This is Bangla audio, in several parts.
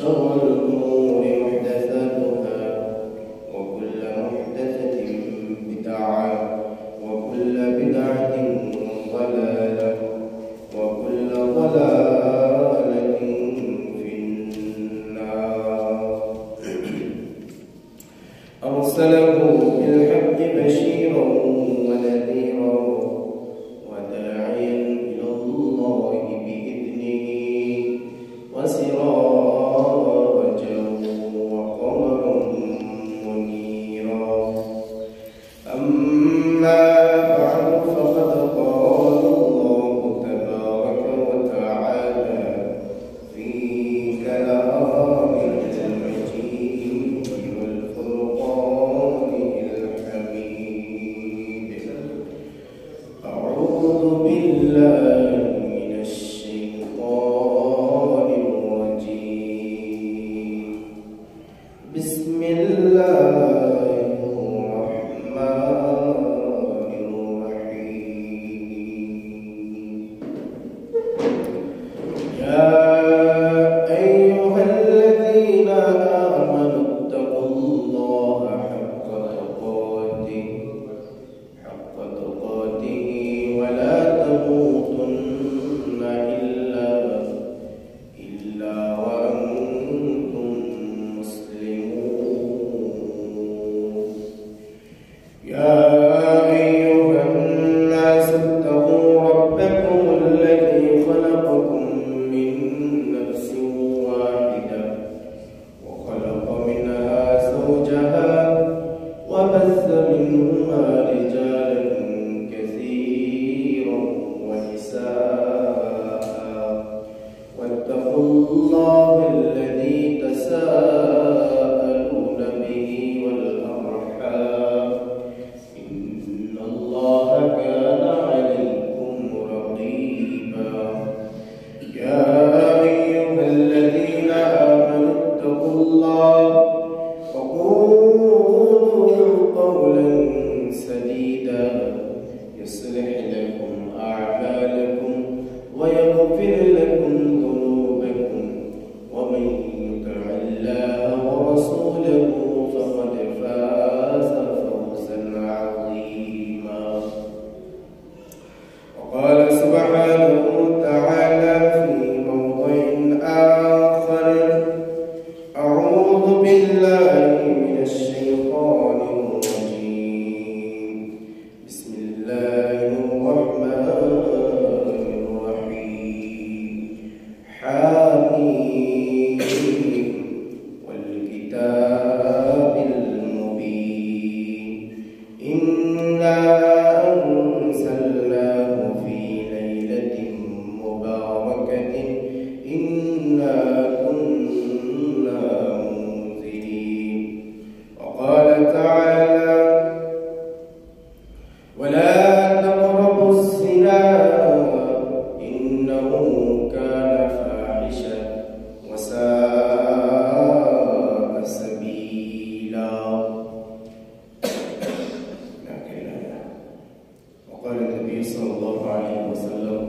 وشر الأمور محدثاتها وكل محدثة بدعة وكل بدعة ضلالة وكل ضلالة في النار. أرسله بالحق بشيرا ونذيرا وداعيا إلى الله بإذنه وسراجا وقمرا منيرا. أما بعد فقد قال الله تبارك وتعالى في كلامه المجيد والفرقان الحميد: أعوذ بالله من الشيطان الرجيم. بسم الله الرحمن الرحيم. يا أيها الذين آمنوا اتقوا الله حق تقاته ولا تموتن إلا وأنتم مسلمون. يا أيها الناس اتقوا ربكم الذي خلقكم من نفس واحدة وخلق منها زوجها وبث منهما رجالا كثيرا ونساء واتقوا الله الذي تساءلون به والأرحام إن الله كان عليكم رقيبا. يا أيها الذين آمنوا اتقوا الله وقولوا قولا سديدا يصلح لكم أعمالكم ويغفر لكم ذنوبكم ومن يطع الله ورسوله فقد فاز فوزا عظيما. وقال سبحانه وتعالى في موضع آخر: أعوذ بالله من الشيطان الرجيم. بسم الله الرحمن الرحيم. حميم والكتاب المبين إنا أنزلناه في ليلة مباركة إنا كنا منذرين. وقال تعالى: ولا تقربوا الزنا إنه كان فاحشة وساء سبيلا. وقال النبي صلى الله عليه وسلم: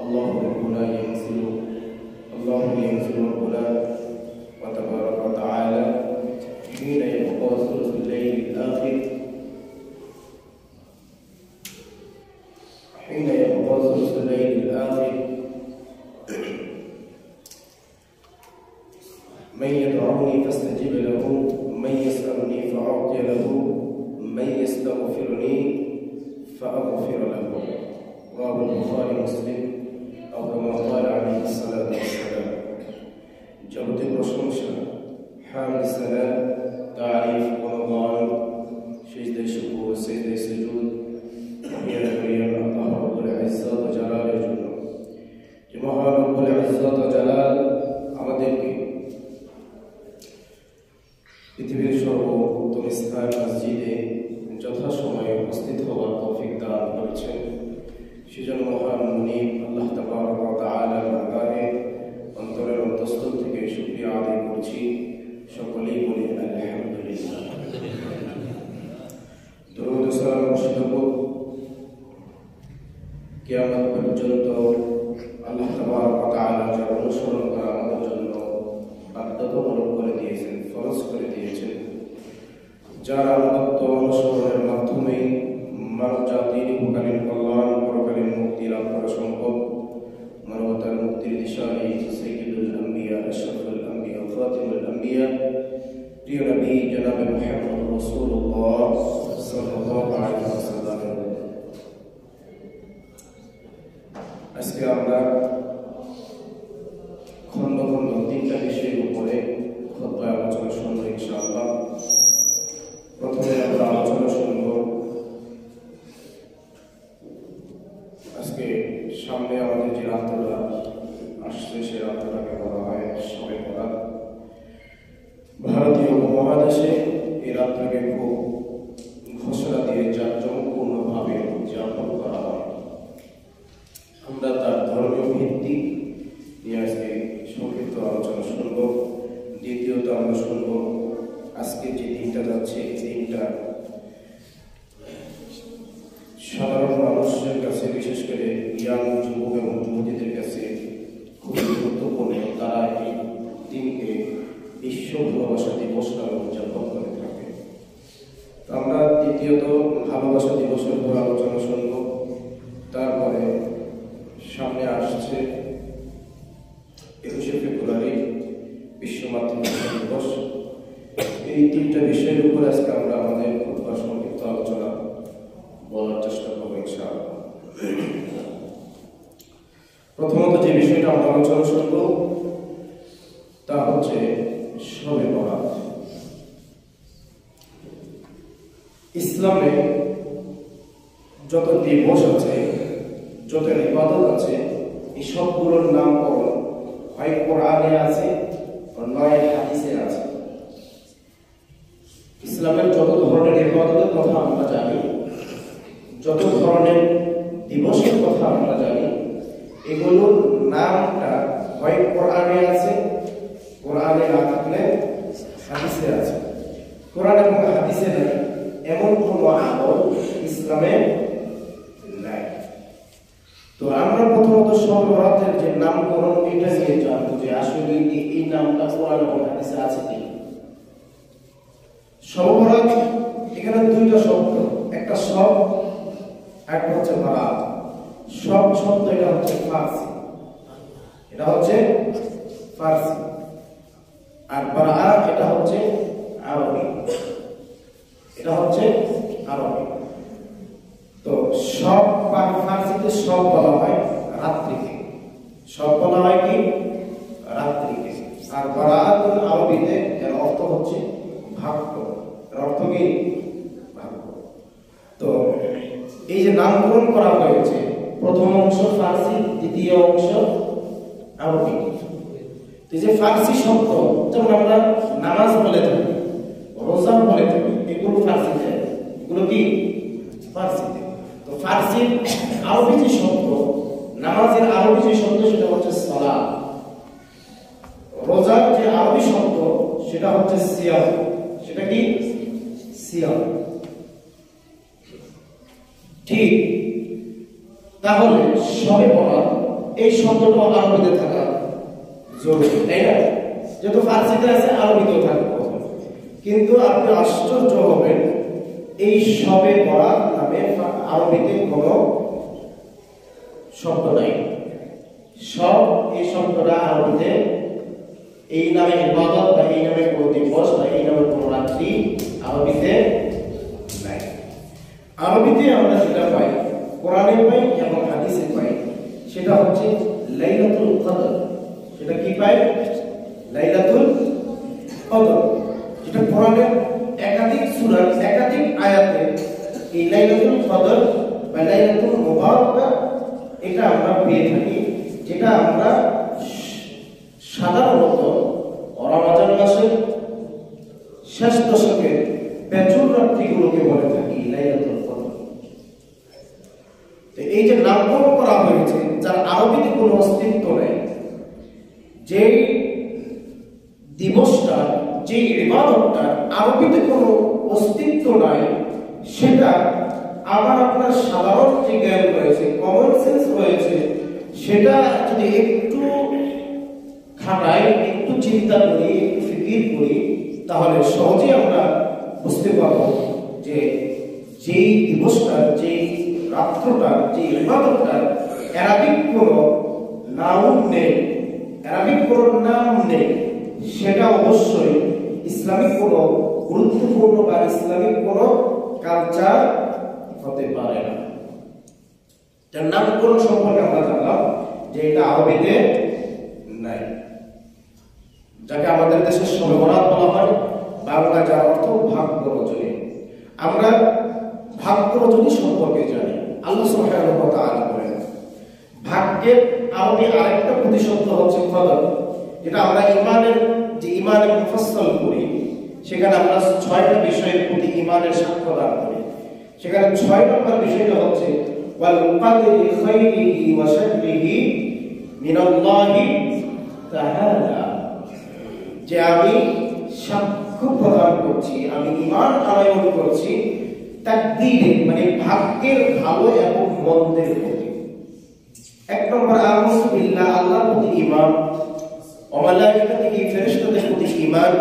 الله ربنا ينزل ربنا وتبارك وتعالى حين يبقى ثلث الليل الآخر من يدعوني فاستجب له من يسألني فأعطي له من يستغفرني فأغفر له. رواه البخاري ومسلم أو كما قال عليه الصلاة والسلام. যাবতীয় প্রশংসা, হামদ, সালাত, তারিফ, গুণগান, সিজদায়ে শুকর, সিজদায়ে সুজুদ মহিয়ান করিয়ান আল্লাহ রাব্বুল ইজ্জত ওয়া জালালের জন্য। যে মহান রব্বুল ইজ্জত ওয়া জালাল আমাদেরকে পৃথিবীর সর্বোত্তম স্থান মসজিদে যথাসময়ে উপস্থিত হওয়ার তৌফিক দান করেছেন। সেজন্য মহান মুনিব আল্লাহ তাবারক ওয়া তাআলার দরবারে অন্তরের অন্তঃস্থল থেকে শুকরিয়া আদায় করছি। সকলেই বলি আলহামদুলিল্লাহ। দরুদ ও সালাম বর্ষিত হোক কিয়ামত পর্যন্ত আল্লাহ তাবারক ওয়া তাআলা যার অনুসরণ করা আমাদের যার আনুগত্য অনুসরণের মাধ্যমে মানব জাতির ইহকালীন কল্যাণ পরকালীন মুক্তি লাভ করা সম্ভব, মানবতার মুক্তির দিশারি সাইয়্যিদুল আম্বিয়া আশরাফুল আম্বিয়া খাতিমুল আম্বিয়া প্রিয় নবী জনাবে মুহাম্মদ রাসূলুল্লাহ সাল্লাল্লাহু আলাইহি ওয়াসাল্লাম। আজকে আমরা খন্ড খন্ড তিনটা বিষয়ের উপরে খুতবা আলোচনা শুনবো ইনশাআল্লাহ। প্রথমে আমরা আলোচনা শুনবো আজকে সামনে আমাদের যে রাতটা আসছে সে রাতটাকে বলা হয় শবে বরাত। ভারতীয় উপমহাদেশে এই রাতটাকে খুব ঘোষণা দিয়ে জাঁকজমকপূর্ণভাবে উদযাপন করা হয়। আমরা তার ধর্মীয় ভিত্তি নিয়ে আজকে সংক্ষিপ্ত আলোচনা শুনব। দ্বিতীয়ত আমরা শুনব আজকে যে দিনটা যাচ্ছে এই দিনটা সাধারণ মানুষের কাছে, বিশেষ করে ইয়াং যুবক এবং যুবতীদের কাছে খুবই গুরুত্বপূর্ণ। তারা এই দিনকে বিশ্ব ভালোবাসা দিবস নামে উদযাপন করে থাকে। আমরা দ্বিতীয়ত ভালোবাসা দিবসের উপর আলোচনা শুনব। তারপরে সামনে আসছে 21শে ফেব্রুয়ারি বিশ্ব মাতৃভাষা দিবস। এই তিনটা বিষয়ের উপর আজকে আমরা আমাদের খুতবা সংক্ষিপ্ত আলোচনা বলার চেষ্টা করবো ইনশাআল্লাহ। প্রথমত যে বিষয়টা আমরা আলোচনা শুনব তা হচ্ছে শবে বরাত। ইসলামে যত দিবস আছে, যত ইবাদত আছে, এই সবগুলোর নামকরণ হয় কোরআনে আছে নয় হাদিসে আছে। ইসলামের যত ধরনের ইবাদতের কথা আমরা জানি, যত ধরনের দিবসের কথা আমরা জানি, এগুলোর নামটা হয় কোরআনে আছে, কোরআনে না থাকলে হাদিসে আছে। কোরআন এবং হাদিসে নাই এমন কোনো আমল ইসলামে নাই। তো আমরা প্রথমত শবে বরাতের যে নামকরণ এটা নিয়ে জানবো যে আসলে এই নামটা কোরআন এবং হাদিসে আছে কি। শবে বরাত এখানে দুইটা শব্দ, একটা সব একটা হচ্ছে বরাত। সব শব্দ এটা হচ্ছে ফার্সি, এটা হচ্ছে ফার্সি, আর বরাত এটা হচ্ছে আরবি, এটা হচ্ছে আরবি। তো সব ফার্সিতে সব বলা হয় রাত্রিকে, সব বলা হয় কি রাত্রিকে। আর বরাত আরবিতে এর অর্থ হচ্ছে ভাগ্য, এর অর্থ কি ভাগ্য। তো এই যে নামকরণ করা হয়েছে, প্রথম অংশ ফার্সি, দ্বিতীয় অংশ আরবি। তো যে ফার্সি শব্দ, যেমন আমরা নামাজ বলে থাকি, রোজা বলে থাকি, এগুলো ফার্সিতে, এগুলো কি ফার্সিতে। তো ফার্সির আরবি যে শব্দ, নামাজের আরবি যে শব্দ সেটা হচ্ছে সালাত। রোজার যে আরবি শব্দ সেটা হচ্ছে সিয়াম, সেটা কি সিয়াম। ঠিক তাহলে শবে বরাত এই শব্দটা আরবিতে থাকা জরুরি, তাই না? যেহেতু ফার্সিতে আছে আরবিতেও থাকবে। কিন্তু আপনি আশ্চর্য হবেন, এই শবে বরাত নামে আরবিতে কোনো শব্দ নাই। সব এই শব্দটা আরবিতে এই নামে ইবাদত বা এই নামে কোনো দিবস বা এই নামে কোনো রাত্রি আরবিতে নাই। আরবিতে আমরা যেটা পাই, কোরআনে পাই এবং হাদিসে পাই, সেটা হচ্ছে লাইলাতুল কদর। সেটা কি পাই? লাইলাতুল কদর। যেটা কোরআনের একাধিক সূরার একাধিক আয়াতে এই লাইলাতুল কদর বা লাইলাতুল মুবারাকা এটা আমরা পেয়ে থাকি, যেটা আমরা সাধারণত রমজান মাসের শেষ দশকে বেজুর রাত্রিগুলোকে বলে থাকি লাইলাতুল কদর। তো এই যে নামকরণ করা হয়েছে, যার আরবিতে কোনো অস্তিত্ব নেই, যে দিবসটা, যে ইবাদতটা আরবিতে কোনো অস্তিত্ব নাই, সেটা আমার আপনার সাধারণ যে জ্ঞান রয়েছে, কমন সেন্স রয়েছে, সেটা যদি একটু খাটাই, একটু চিন্তা করি, একটু ফিকির করি, তাহলে সহজে আমরা বুঝতে পারবো যে যেই দিবসটা, যেই রাত্রটা, যে ইবাদতটা অ্যারাবিক কোনো নাম নেই, অ্যারাবিক কোনো নাম নেই, সেটা অবশ্যই ইসলামিক কোনো গুরুত্বপূর্ণ বা ইসলামিক কোনো কালচার হতে পারে না। যার নামকরণ সম্পর্কে আমরা জানলাম যে এটা আরবিতে নাই, যাকে আমাদের দেশে শবে বরাত বলা হয়, বাংলা যার অর্থ ভাগ্য রজনী। আমরা ভাগ্য রজনী সম্পর্কে জানি। আল্লাহ সুবহানাহু ওয়া তাআলা বলেন ভাগ্যের আরবি আরেকটা প্রতিশব্দ হচ্ছে কদর, যেটা আমরা ইমানের মুফাসসাল করি, সেখানে আমরা 6টা বিষয়ের প্রতি ইমানের সাক্ষ্য দান করি। সেখানে 6 নম্বর বিষয়টা হচ্ছে ওয়াল কদরি খাইরিহি ওয়া শাররিহি মিনাল্লাহি তাআলা, যে আমি সাক্ষ্য প্রদান করছি, আমি ঈমান আনয়ন করছি তাকদীরে মানে ভাগ্যের ভালো এবং মন্দের প্রতি। 1 নম্বর আমানু বিল্লাহ, আল্লাহর প্রতি ঈমান, ওয়া মালাইকাতিহি ফেরেশতাদের প্রতি ঈমান,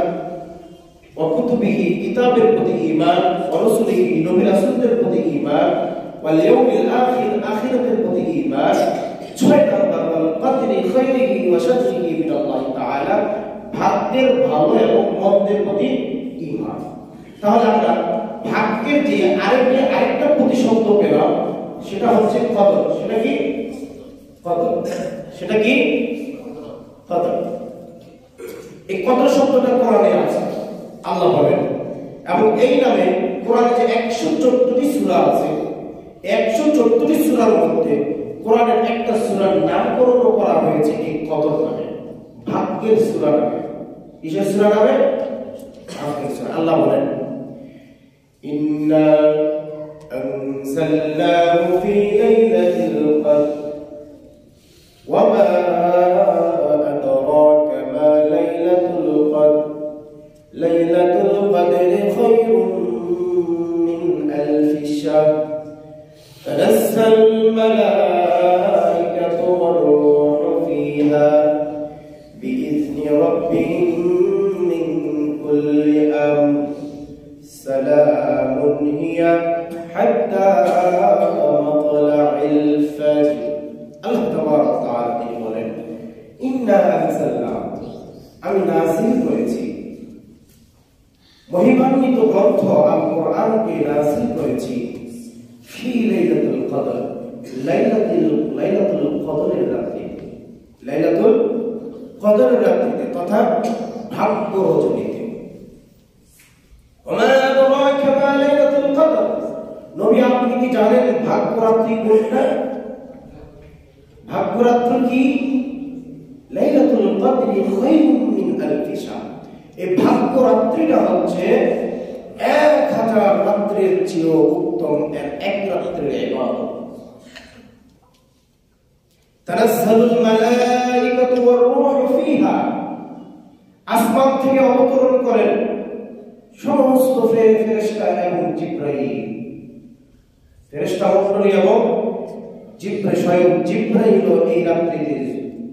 ওয়া কুতুবিহি কিতাবের প্রতি ঈমান, ওয়া রাসূলিহি নবী রাসূলদের প্রতি ঈমান, ওয়াল ইয়াউমিল আখির আখিরাতের প্রতি ঈমান। 6 নম্বর ওয়াল কদরি খাইরিহি ওয়া শাররিহি মিনাল্লাহি তাআলা, ভাগ্যের ভালো এবং মন্দের প্রতি ঈমান। তাহলে আমরা ভাগ্যের যে আরেকটা প্রতিশব্দ পেলাম সেটা হচ্ছে কদর। সেটা কি কদর? সেটা কি কদর? এই কদর শব্দটা কোরআনে আছে, আল্লাহ বলেন, এবং এই নামে কোরআনে যে 114টি সূরা আছে, 114টি সূরার মধ্যে কোরআনের একটা সূরার নামকরণ করা হয়েছে এই কদর নামে, ভাগ্যের সূরা নামে। কিসের সূরা নামে? ভাগ্যের সূরা। আল্লাহ বলেন ইন্না আনজালনাহু ফি লাইলাতিল কদর ওয়া মা আদরাকা মা লাইলাতুল কদর লাইলাতুল কদরি খায়রুম মিন আলফি শাহর তানাজ্জালুল মালায়েকাতু ওয়ার রূহু ফিহা বিইذনি রাব্বিহিম মিন কুল্লি আমর সালামুন হিয়া হাত্তা মাতলা'ইল ফাজর। আল্লাহ তাবারাক ওয়া তাআলা তিনি বলেন ইন্না আনজালনা, আমি নাযিল করেছি, মহিমান্বিত গ্রন্থ আল কোরআনকে নাযিল করেছি ফি লাইলাতুল কদর, লাইলাতুল কদরের রাতে, লাইলাতুল কদরের রাতে তথা ভাগ্য রজনীতে। ওমা আদরাকা মা লাইলাতুল কদর, নবী আপনি কি জানেন ভাগ্য রাত্রি কোনটা? ভাগ্য রাত্রি কি? লাইলাতুল কদরি খায়রুম মিন আলফি শাহর, এই ভাগ্য রাত্রিটা হচ্ছে 1000 রাত্রির চেয়েও উত্তম এক রাত্রির ইবাদত। তানাজ্জালুল মালায়েকাতু ওয়ার রূহু ফিহা, আসমান থেকে অবতরণ করেন সমস্ত ফেরেশতা এবং জিবরাইল, ফেরেশতা মণ্ডলী এবং জিবরাইল, স্বয়ং জিবরাইল এই রাত্রিতে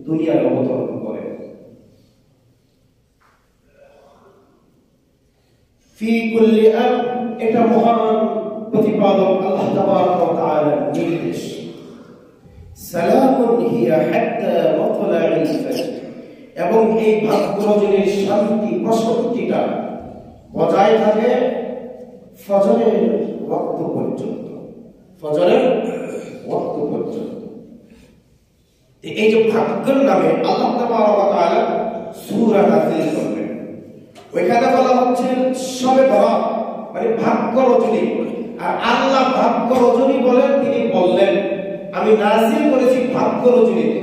দুনিয়ায় অবতরণ করেন। ফি কুল্লি আমর, এটা মহান প্রতিপালক আল্লাহ তাবারাক ওয়া তাআলার নির্দেশ। সালামুন হিয়া হাত্তা মাতলা'ইল ফাজর, এবং এই ভাগ্য রজনীর শান্তি প্রশান্তিটা বজায় থাকে ফজরের ওয়াক্ত পর্যন্ত, ফজরের ওয়াক্ত পর্যন্ত। এই যে ভাগ্যের নামে আল্লাহ তাবারাক ওয়া তাআলা সূরা নাযিল করলেন, ওইখানে বলা হচ্ছে শবে বরাত মানে ভাগ্য রজনী। আর আল্লাহ ভাগ্য রজনী বলেন, তিনি বললেন আমি নাযিল করেছি ভাগ্য রজনীতে।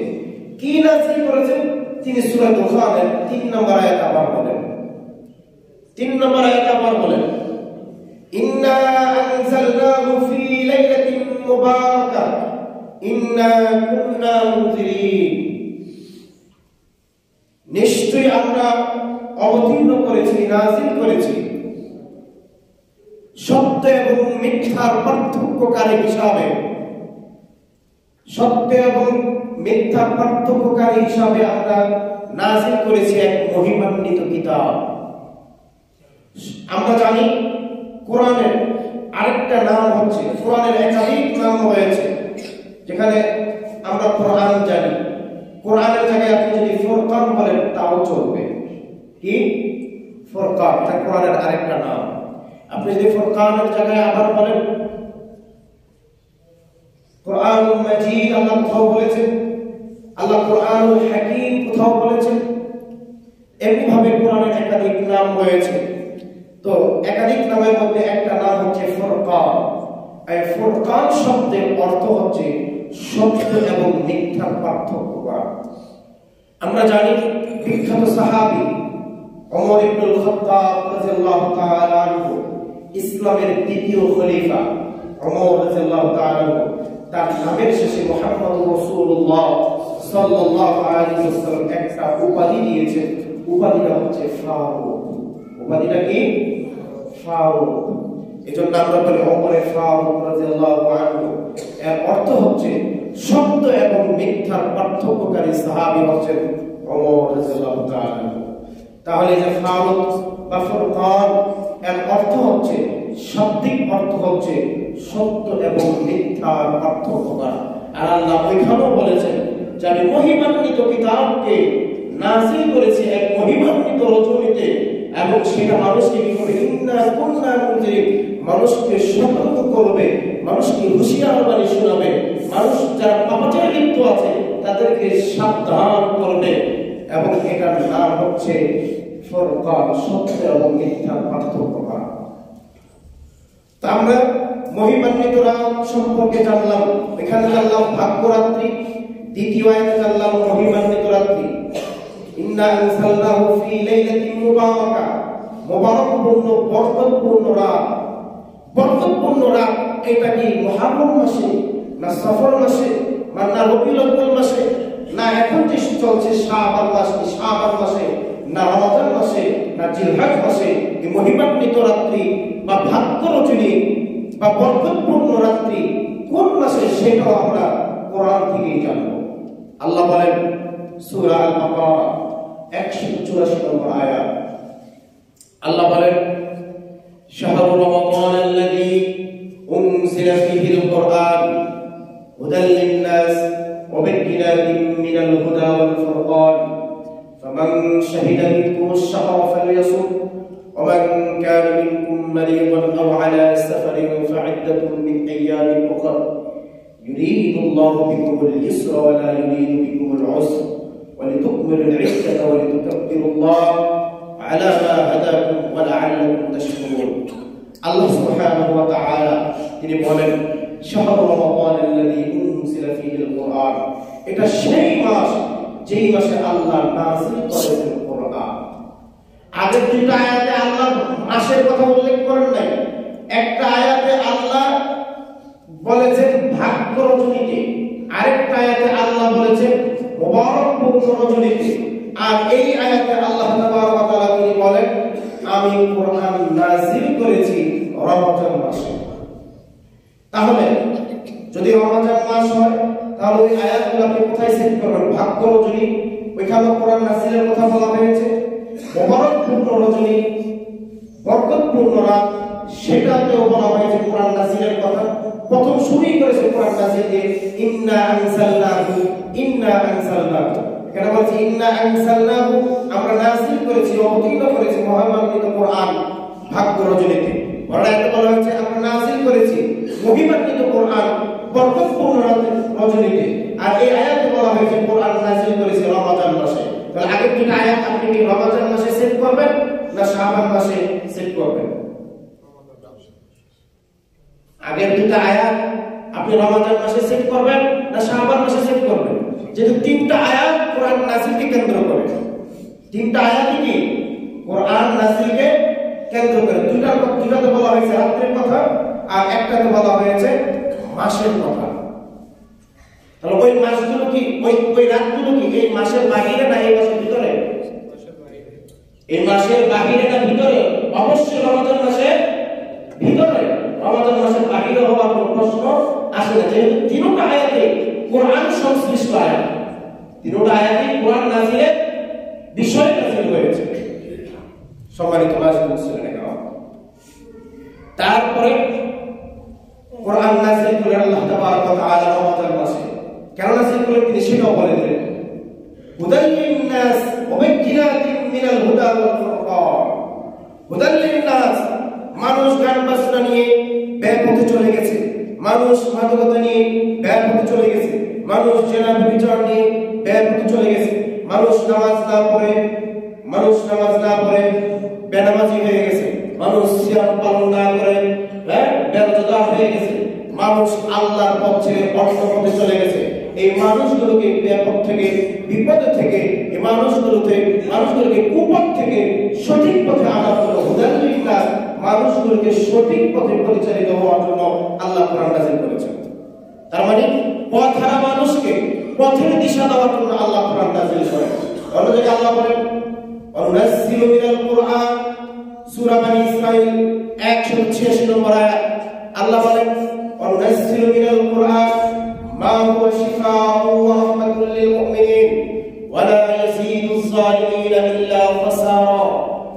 কি নাযিল করেছেন? তিনি সূরা দুখানের 3 নম্বর আয়াত আবার বলেন, 3 নম্বর আয়াত আবার বলেন ইন্না আনজালনাহু ফি লাইলাতিন মুবারাকাহ ইন্না কুন্না মুনজিরিন, নিশ্চয়ই আমরা অবতীর্ণ করেছি, নাযিল করেছি সত্য এবং মিথ্যার পার্থক্যকারী হিসাবে, সত্য এবং মিথ্যার পার্থক্যকারী হিসাবে আমরা নাযিল করেছি এক মহিমান্বিত কিতাব। আমরা জানি কোরআনের আরেকটা নাম হচ্ছে, কোরআনের একাধিক নাম রয়েছে যেখানে আমরা কোরআন জানি। কোরআনের জায়গায় আপনি যদি ফুরকান বলেন তাও চলবে। কি ফুরকান, এটা কোরআনের আরেকটা নাম। আপনি যদি ফুরকানের জায়গায় আবার বলেন কোরআনুল মাজিদ, আল্লাহ কোথাও বলেছেন, আল্লাহ কোরআনুল হাকিম কোথাও বলেছেন। এমনিভাবে কোরআনের একাধিক নাম রয়েছে। তো একাধিক নামের মধ্যে একটা নাম হচ্ছে ফুরকান। এই ফুরকান শব্দের অর্থ হচ্ছে সত্য এবং মিথ্যার পার্থক্য করা। আমরা জানি বিখ্যাত সাহাবী ওমর ইবনুল খাত্তাব রাদিয়াল্লাহু তাআলা আনহু, ইসলামের দ্বিতীয় খলিফা ওমর রাদিয়াল্লাহু তাআলা আনহু, তার নামের শেষে মুহাম্মদুর রাসূলুল্লাহ সাল্লাল্লাহু আলাইহি ওয়াসাল্লাম একটা উপাধি দিয়েছেন। উপাধিটা হচ্ছে ফারুক। উপাধিটা কি? ফারুক। এজন্য আমরা বলি ওমরে ফারুক রাদিয়াল্লাহু আনহু। এর অর্থ হচ্ছে সত্য এবং মিথ্যার পার্থক্যকারী সাহাবী হচ্ছেন ওমর রাদিয়াল্লাহু তাআলা। তাহলে যে ফারুক বা ফুরকান এর অর্থ হচ্ছে, শাব্দিক অর্থ হচ্ছে সত্য এবং মিথ্যার পার্থক্য করা। আর আল্লাহ ওইখানেও বলেছেন যে আমি মহিমান্বিত কিতাবকে নাযিল করেছি এক মহিমান্বিত রজনীতে, এবং সেটা মানুষকে কি করবে? ইন্না কুন্না মুনজিরিন, মানুষকে সতর্ক করবে, মানুষকে হুঁশিয়ার বাণী শোনাবে, মানুষ যারা পাপাচারে লিপ্ত আছে তাদেরকে সাবধান করবে। এবং এটার নাম হচ্ছে ফুরকান, সত্য এবং মিথ্যার পার্থক্য করা। তা আমরা মহিমান্বিত রাত সম্পর্কে জানলাম, এখানে জানলাম ভাগ্যরাত্রি। দ্বিতীয় আয়াতে জানলাম মহিমান্বিত রাত্রি। ইন্না আনজালনাহু ফি লাইলাতিন মুবারাকা, মুবারাকপূর্ণ বরকতপূর্ণ রাত। বরকতপূর্ণ রাত এটা কি মুহররম মাসে, না সফর মাসে, না রবিউল আউয়াল মাসে, না এখন যে চলছে শাবান মাস, শাবান মাসে, না রমজান মাসে, না জিলহজ মাসে? এই মহিমান্বিত রাত্রি বা ভাগ্য রজনী বা বরকতপূর্ণ রাত্রি কোন মাসে সেটাও আমরা কোরআন থেকেই জানবো। আল্লাহ বলেন সূরা আল-বাকারা 184 নম্বর আয়াত, আল্লাহ বলেন শাহরু রমাদানাল্লাযী উনজিলা ফীহিল কুরআন হুদাল লিন-নাস ওয়া বায়িনাতিন মিনাল হুদা ওয়াল ফুরকান ফামান শাহিদা মিনকুমুশ শাহরা ফালইয়াসুম ওয়া মান কানা মিনকুম মারিদান আও আলা সাফারিন ফা'iদ্দাতুন মিন আইয়ামিন উখরা ইউরিদুল্লাহু বিকুমুল ইসরা ওয়া লা ইউরিদু বিকুমুল উসরা ولتكملوا العدة ولتكبروا الله على ما هداكم ولعلكم تشكرون। আল্লাহ সুবহানাহু ওয়া তাআলা তিনি বলেন শাহরু রমাদানাল্লাযী উনজিলা ফীহিল কুরআন, এটা সেই মাস যেই মাসে আল্লাহ নাযিল করেছেন কুরআন। আগের দুইটা আয়াতে আল্লাহ মাসের কথা উল্লেখ করেন নাই। একটা আয়াতে আল্লাহ বলেছেন ভাগ্য রজনীতে, আরেকটা আয়াতে আল্লাহ বলেছেন মুবারকপূর্ণ রজনীতে। আর এই আয়াতে আল্লাহ তাবারক ওয়া তাআলা তিনি বলেন আমি কোরআন নাযিল করেছি রমজান মাসে। তাহলে যদি রমজান মাস হয় তাহলে ওই আয়াতগুলো আপনি কোথায় সেট করবেন? ভাগ্য রজনী, ওইখানে কোরআন নাযিলের কথা বলা হয়েছে। মুবারকপূর্ণ রজনী, বরকতপূর্ণ রাত, সেটাতেও বলা হয়েছে কোরআন নাযিলের কথা। প্রথম শুরুই করেছে কোরআন নাযিল দিয়ে ইন্না আনজালনাহু, ইন্না আনজালনাহু। এখানে বলছে ইন্না আনজালনাহু, আমরা নাযিল করেছি, অবতীর্ণ করেছি মহিমান্বিত কোরআন ভাগ্য রজনীতে। বর্ণনাতে বলা হয়েছে আমরা নাযিল করেছি মহিমান্বিত কোরআন বরকতপূর্ণ রজনীতে। আর এই আয়াতে বলা হয়েছে কোরআন নাযিল করেছি রমজান মাসে। তাহলে আগের দুটো আয়াত আপনি কি রমজান মাসে সেট করবেন না শাবান মাসে সেট করবেন? আগের দুটো আয়াত আপনি রমজান মাসে সেট করবেন না শাবান মাসে সেট করবেন? যেহেতু তিনটা আয়াত কোরআন নাযিলকে কেন্দ্র করে, তিনটা আয়াতই কি কোরআন নাযিলকে কেন্দ্র করে। দুইটাতে বলা হয়েছে রাত্রির কথা, আর একটাতে বলা হয়েছে মাসের কথা। তাহলে ওই মাসগুলো কি, ওই রাতগুলো কি এই মাসের বাহিরে না এই মাসের ভিতরে? এই মাসের বাহিরে না ভিতরে? অবশ্যই রমজান মাসের ভিতরে। রমজান মাসের বাহিরে হওয়ার কোনো প্রশ্ন আসে না, যেহেতু তিনটা আয়াতে কোরআন সংশ্লিষ্ট আয়াত, তিনটা আয়াতে কোরআন নাযিলের বিষয় নাযিল হয়েছে। সম্মানিত মুসলিম, তারপরে কোরআন নাযিল করলেন আল্লাহ তাবারক ওয়া তাআলা রমজান মাসে। কেন নাযিল করলেন তিনি সেটাও বলে দিলেন, হুদাল লিন-নাস ওয়া বাইয়িনাতিন মিনাল হুদা ওয়াল ফুরকান। হুদাল লিন-নাস, মানুষ গান বাজনা নিয়ে বেপথে চলে গেছে, মানুষ মাদকতা নিয়ে বেপথে চলে গেছে, মানুষ জেনা ব্যভিচার নিয়ে বেপথে চলে গেছে, মানুষ নামাজ না পড়ে বেনামাজি হয়ে গেছে, মানুষ সিয়াম পালন না করে বেরোজা হয়ে গেছে, মানুষ আল্লাহর পথ ছেড়ে অন্য পথে চলে গেছে। এই মানুষগুলোকে বিপদ থেকে, বিপদে থেকে, এই মানুষগুলোকে কুপথ থেকে সঠিক পথে আনার জন্য, হুদাল লিন-নাস, মানুষগুলোকে সঠিক পথে পরিচালিত হওয়ার জন্য আল্লাহ কোরআন নাযিল করেছেন। তার মানে পথহারা মানুষকে পথের দিশা দেওয়ার জন্য আল্লাহ কোরআন নাযিল করেন। অন্য জায়গায় আল্লাহ বলেন, ওয়ানুনাজ্জিলু মিনাল কুরআন, সূরা বনী ইসরাঈল 186 নম্বর আয়াত, আল্লাহ বলেন, ওয়ানুনাজ্জিলু মিনাল কুরআন মা হুয়া শিফাউন ওয়া রাহমাতুল লিল মুমিনিন ওয়া লা ইয়াজিদুজ জালিমিনা ইল্লা খাসারা।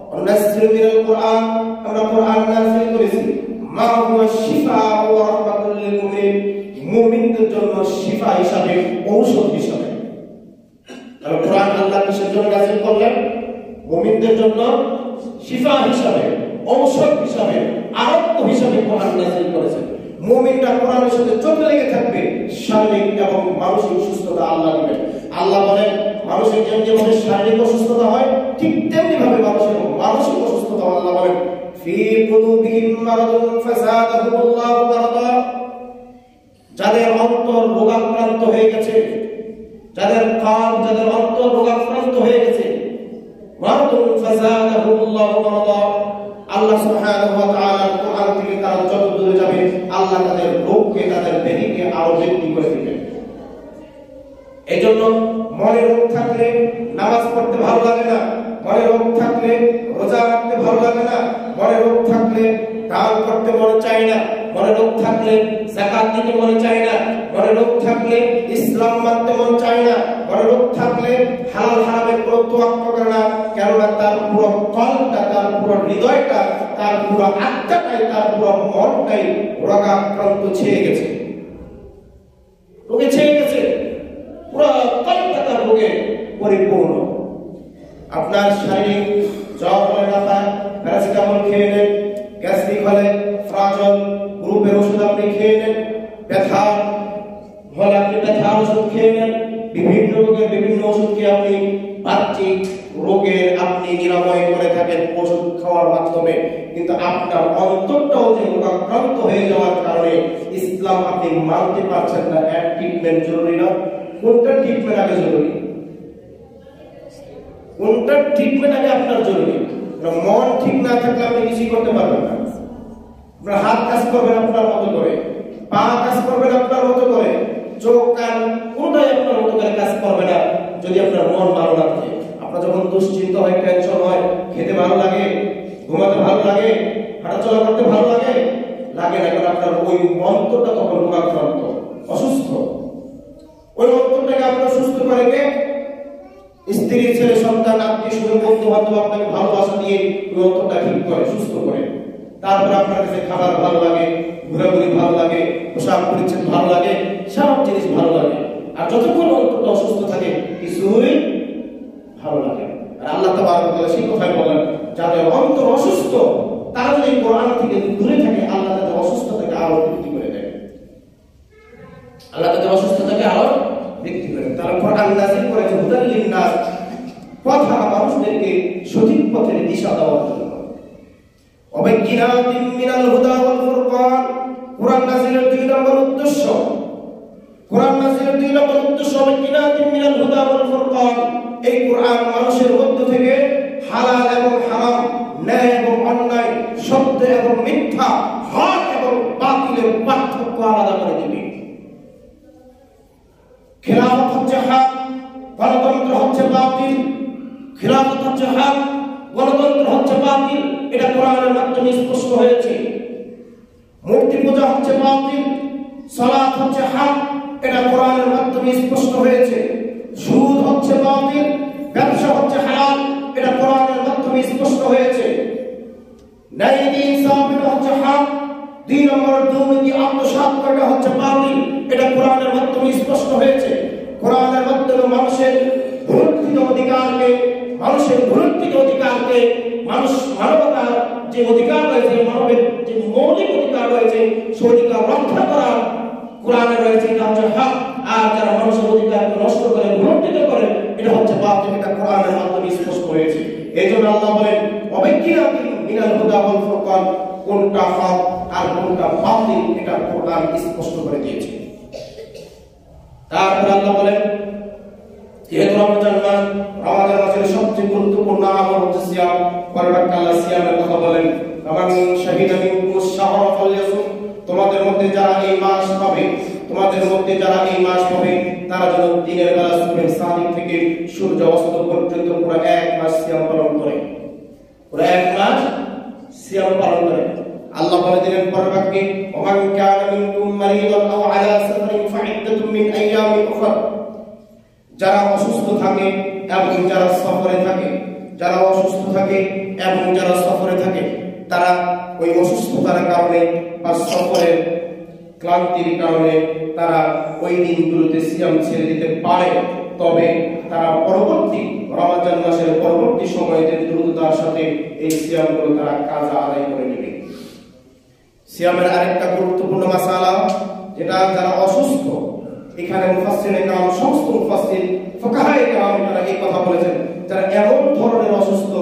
ওয়ানুনাজ্জিলু মিনাল কুরআন, আমরা কোরআন নাযিল করেছি, মা হুয়া শিফাউন ওয়া রাহমাতুল লিল মুমিনিন, মুমিনদের জন্য শিফা হিসাবে, ঔষধ হিসাবে। তাহলে কোরআন আল্লাহ কিসের জন্য নাযিল করলেন? মুমিনদের জন্য শিফা হিসাবে, ঔষধ হিসাবে, আরোগ্য হিসাবে কোরআন নাযিল করেছেন। মুমিনরা কোরআনের সাথে যত লেগে থাকবে, শারীরিক এবং মানসিক সুস্থতা আল্লাহ দিবেন। আল্লাহ বলেন, মানুষের যেমন শারীরিক অসুস্থতা হয়, ঠিক তেমনি ভাবে মানুষের মানসিক অসুস্থতা আল্লাহ বলেন, ফি কুলুবিহিম মারাদুন ফাযাদাহুমুল্লাহু মারাদা। যাদের অন্তর রোগাক্রান্ত হয়ে গেছে, যাদের কাল, যাদের অন্তর রোগাক্রান্ত হয়ে গেছে, মারাদুন ফাযাদাহুমুল্লাহু মারাদা, আল্লাহ সুবহানাহু ওয়া তাআলা কোরআন থেকে তারা যত দূরে যাবে, আল্লাহ তাদের রোগকে, তাদের ব্যাধিকে আরো বৃদ্ধি করে দিবেন। এজন্য মনে রোগ থাকলে নামাজ পড়তে ভালো লাগে না, মনে রোগ থাকলে রোজা রাখতে ভালো লাগে না, মনে রোগ থাকলে দান করতে মনে চায় না, মনে রোগ থাকলে যাকাত দিতে মনে চায় না, মনে রোগ থাকলে ইসলাম মানতে মন চায় না, মনে রোগ থাকলে হালাল হারামের কোনো তোয়াক্কা করে না। কেননা তার পুরো কলটা, তার পুরো হৃদয়টা, তার পুরো আত্মাটাই, তার পুরো মনটাই রোগাক্রান্ত ছেয়ে গেছে, রোগে ছেয়ে গেছে, পুরো কলটা তার রোগে পরিপূর্ণ। আপনার শারীরিক জ্বর হলে না পায়, প্যারাসিটামল খেয়ে নেন, গ্যাস্ট্রিক হলে ফ্রাজল গ্রুপের ওষুধ আপনি খেয়ে নেন, ব্যথা হলে আপনি ব্যথার ওষুধ খেয়ে নেন, বিভিন্ন রোগের বিভিন্ন ওষুধকে আপনি বাহ্যিক রোগের আপনি নিরাময় করে থাকেন ওষুধ খাওয়ার মাধ্যমে। কিন্তু আপনার অন্তরটাও যে রোগাক্রান্ত হয়ে যাওয়ার কারণে ইসলাম আপনি মানতে পারছেন না, এক ট্রিটমেন্ট জরুরি না? কোনটা ট্রিটমেন্ট আগে জরুরি? কোনটা ট্রিটমেন্ট আগে আপনার জরুরি? মন ঠিক না থাকলে আপনি কিছুই করতে পারবেন না। আপনার হাত কাজ করবেন আপনার মতো করে, পা কাজ করবেন আপনার মতো করে, চোখ কান কোনটাই আপনার মতো করে কাজ করবে না যদি আপনার মন ভালো না থাকে। আপনার যখন দুশ্চিন্তা হয়, টেনশন হয়, খেতে ভালো লাগে, ঘুমাতে ভালো লাগে, হাঁটাচলা করতে ভালো লাগে, লাগে না, কারণ আপনার ওই অন্তরটা তখন রোগাক্রান্ত, অসুস্থ। ওই অন্তরটাকে আপনার সুস্থ করে কে? স্ত্রী, ছেলে, সন্তান, আত্মীয় স্বজন, বন্ধু বান্ধব আপনাকে ভালোবাসা দিয়ে ওই অন্তরটা ঠিক করে, সুস্থ করে। তারপর আপনার কাছে খাবার ভালো লাগে, ঘোরাঘুরি ভালো লাগে, পোশাক পরিচ্ছদ ভালো লাগে, সব জিনিস ভালো লাগে। আর যতক্ষণ অন্তরটা অসুস্থ থাকে কিছুই ভালো লাগে। আর আল্লাহ তাবারক ওয়া তাআলা সেই কথাই বলেন, যাদের অন্তর অসুস্থ তারা যদি কোরআন থেকে দূরে থাকে, আল্লাহ তাদের অসুস্থতাকে আরো বৃদ্ধি করে দেয়, আল্লাহ তাদের অসুস্থতাকে আরো বৃদ্ধি করে। তারা কোরআন নাযিল করেছে হুদাল লিন-নাস, কথা মানুষদেরকে সঠিক পথের দিশা দেওয়ার জন্য। ওয়াবাইয়িনাতিন মিনাল হুদা ওয়াল ফুরকান, কোরআন নাযিলের 2 নম্বর উদ্দেশ্য, কোরআন নাযিলের 2 নম্বর উদ্দেশ্য ওয়াবাইয়িনাতিন মিনাল হুদা ওয়াল ফুরকান। এই কোরআন মানুষের মধ্য থেকে হালাল এবং হারাম, ন্যায় এবং অন্যায়, সত্য এবং মিথ্যা, হক এবং বাতিলের পার্থক্য আলাদা করে দিবে। খিলাফত হচ্ছে হক, গণতন্ত্র হচ্ছে বাতিল। খিলাফত হচ্ছে হক, গণতন্ত্র হচ্ছে বাতিল, এটা কোরআনের মাধ্যমে স্পষ্ট হয়েছে। মূর্তি পূজা হচ্ছে বাতিল, সালাত হচ্ছে হক, এটা কোরআনের মাধ্যমে স্পষ্ট হয়েছে। সুদ হচ্ছে বাতিল, ব্যবসা হচ্ছে হালাল, এটা কোরআনের মাধ্যমে স্পষ্ট হয়েছে। ন্যায় ইনসাফ হচ্ছে হক, স্পষ্ট হয়েছে। কোরআনের মাধ্যমে মানুষের ভূলুণ্ঠিত অধিকারকে, মানবতার যে অধিকার রয়েছে, মানবের যে মৌলিক অধিকার রয়েছে, সে অধিকার রক্ষা করার কোরআনে রয়েছে। এটা হচ্ছে হক। আর যারা মানুষের অধিকারকে নষ্ট করে, ভূলুণ্ঠিত করে, এটা হচ্ছে বাতিল। এটা কোরআনের মাধ্যমে স্পষ্ট হয়েছে। এই জন্য আল্লাহ বলেন অবিজ্ঞাতিন মিনাল হুদা ওয়াল ফুরকান, কোনটা হক আর কোনটা বাতিল এটা কোরআন স্পষ্ট করে দিয়েছে। তারপর আল্লাহ বলেন যেহেতু রমজান মাসের সবচেয়ে গুরুত্বপূর্ণ আমল হচ্ছে সিয়াম, পরবর্তী আল্লাহ সিয়ামের কথা বলেন আমান শাহিদা মিনকুমুশ শাহরা ফালইয়াসুম, তোমাদের মধ্যে যারা এই মাস পাবে তারা যেন দিনের বেলা সুবহ সাদিক থেকে সূর্য অস্ত পর্যন্ত পুরো এক মাস সিয়াম পালন করে, আল্লাহ বলে দিলেন পরবর্তী ওমান কানা মিনকুম মারিদান আও আলা সাফারিন ফাইদ্দাতুম মিন আইয়ামিন উখরা, যারা অসুস্থ থাকে এবং যারা সফরে থাকে, তারা ওই অসুস্থতার কারণে বা সফরের ক্লান্তির কারণে তারা ওই দিনগুলোতে সিয়াম ছেড়ে দিতে পারে। তবে তারা পরবর্তী রমজান মাসের পরবর্তী সময়তে দ্রুততার সাথে এই সিয়ামগুলো তারা কাজা আদায় করে নেবে। সিয়ামের আরেকটা গুরুত্বপূর্ণ মাসালা, যেটা যারা অসুস্থ, এখানে মুফাসসিরিনে কেরাম, সমস্ত মুফাসসির ফুকাহায়ে কেরাম তারা এই কথা বলেছেন, যারা এমন ধরনের অসুস্থ,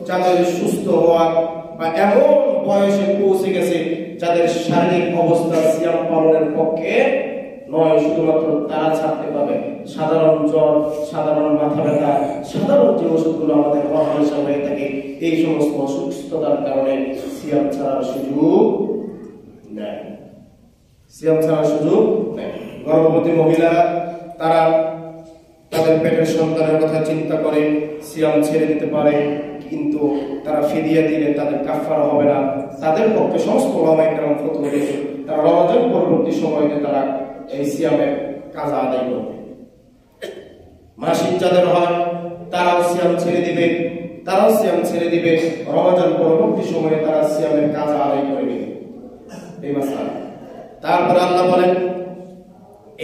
যাদের সুস্থ হওয়ার বা এমন বয়সে পৌঁছে গেছে যাদের শারীরিক অবস্থা সিয়াম পালনের পক্ষে নয়, শুধুমাত্র তারা ছাড়তে পাবে। সাধারণ জ্বর, সাধারণ মাথা ব্যথা, সাধারণ যে ওষুধগুলো আমাদের অহরহ হয়ে থাকে, এই সমস্ত অসুস্থতার কারণে সিয়াম ছাড়ার সুযোগ নেই। গর্ভবতী মহিলা তারা তাদের পেটের সন্তানের কথা চিন্তা করে সিয়াম ছেড়ে দিতে পারে, কিন্তু তারা ফিদিয়া দিলে তাদের কাফারা হবে না। তাদের পক্ষে সমস্ত উলামায়ে কেরাম ফতোয়া দিয়েছে তারা রমজান পরবর্তী সময়তে তারা এই সিয়ামের কাজা আদায় করবে। মাসিক যাদের হয় তারাও সিয়াম ছেড়ে দিবে, রমজান পরবর্তী সময়ে তারা সিয়ামের কাজা আদায় করে নেবে। এই মাসআলা। তারপর আল্লাহ বলেন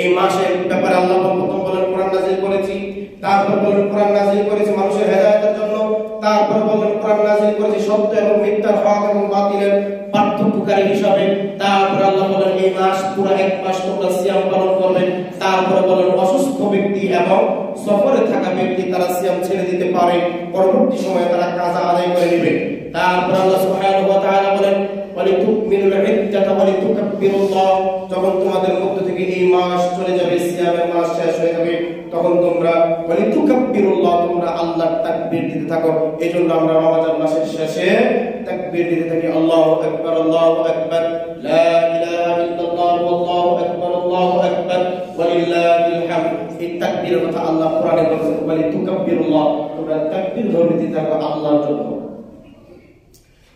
এই মাসের ব্যাপারে আল্লাহ প্রথম বলেন কোরআন নাযিল করেছি, তারপর বলেন কোরআন নাযিল করেছি মানুষের হেদায়েতের জন্য, তারপর বলেন কোরআন নাযিল করেছি সত্য এবং মিথ্যার, হক এবং বাতিলের পার্থক্যকারী হিসাবে। তারপর আল্লাহ বলেন এই মাস পুরো এক মাস তোমরা সিয়াম পালন করবে। তারপর বলেন অসুস্থ ব্যক্তি এবং সফরে থাকা ব্যক্তি তারা সিয়াম ছেড়ে দিতে পারে, পরবর্তী সময়ে তারা কাজা আদায় করে নেবে। তারপর আল্লাহ সুবহানাহু ওয়া তাআলা বলেন ওয়ালিতুকমিলুল ইদ্দাতা ওয়ালিতুকাব্বিরুল্লাহ, যখন তোমাদের মধ্য থেকে এই মাস চলে যাবে, সিয়ামের মাস শেষ হয়ে যাবে, তখন তোমরা ওয়ালিতুকাব্বিরুল্লাহ, তোমরা আল্লাহর তাকবীর দিতে থাকো। এজন্য আমরা রমজান মাসের শেষে তাকবীর দিতে থাকি, আল্লাহু আকবার, আল্লাহু আকবার, লা ইলাহা ইল্লাল্লাহ, আল্লাহু আকবার, আল্লাহু আকবার, ওয়ালিল্লাহিল হামদ। এই তাকবীরের কথা আল্লাহ কোরআনে বলেছেন, ওয়ালিতুকাব্বিরুল্লাহ, তোমরা তাকবীর ধরে দিতে থাকো আল্লাহর জন্য।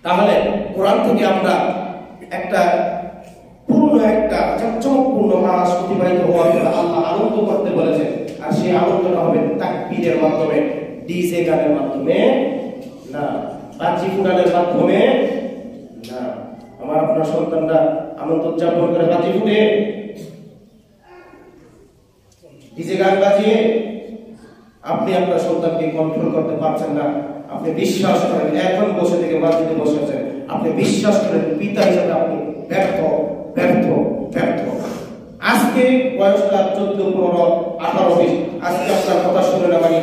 তাহলে কোরআন থেকে আমরা একটা পূর্ণ একটা চমকপূর্ণ মাস অতিবাহিত হওয়ার কথা আল্লাহ আনন্দ করতে বলেছেন। আর সেই আনন্দটা হবে তাকবীরের মাধ্যমে, ডিজে গানের মাধ্যমে না, বাজি ফুটানোর মাধ্যমে না। আমার আপনার সন্তানরা আনন্দ উদযাপন করে বাজি ফুটে, ডিজে গান বাজিয়ে আপনি আপনার সন্তানকে কন্ট্রোল করতে পারছেন না। আপনি বিশ্বাস করেন, এখন বসে থেকে মসজিদে বসে আছেন, আপনি বিশ্বাস করেন পিতা হিসেবে আপনি ব্যর্থ। আজকে বয়সটা 14, 15, 18, 20, আজকে আপনার কথা শুনে না মানে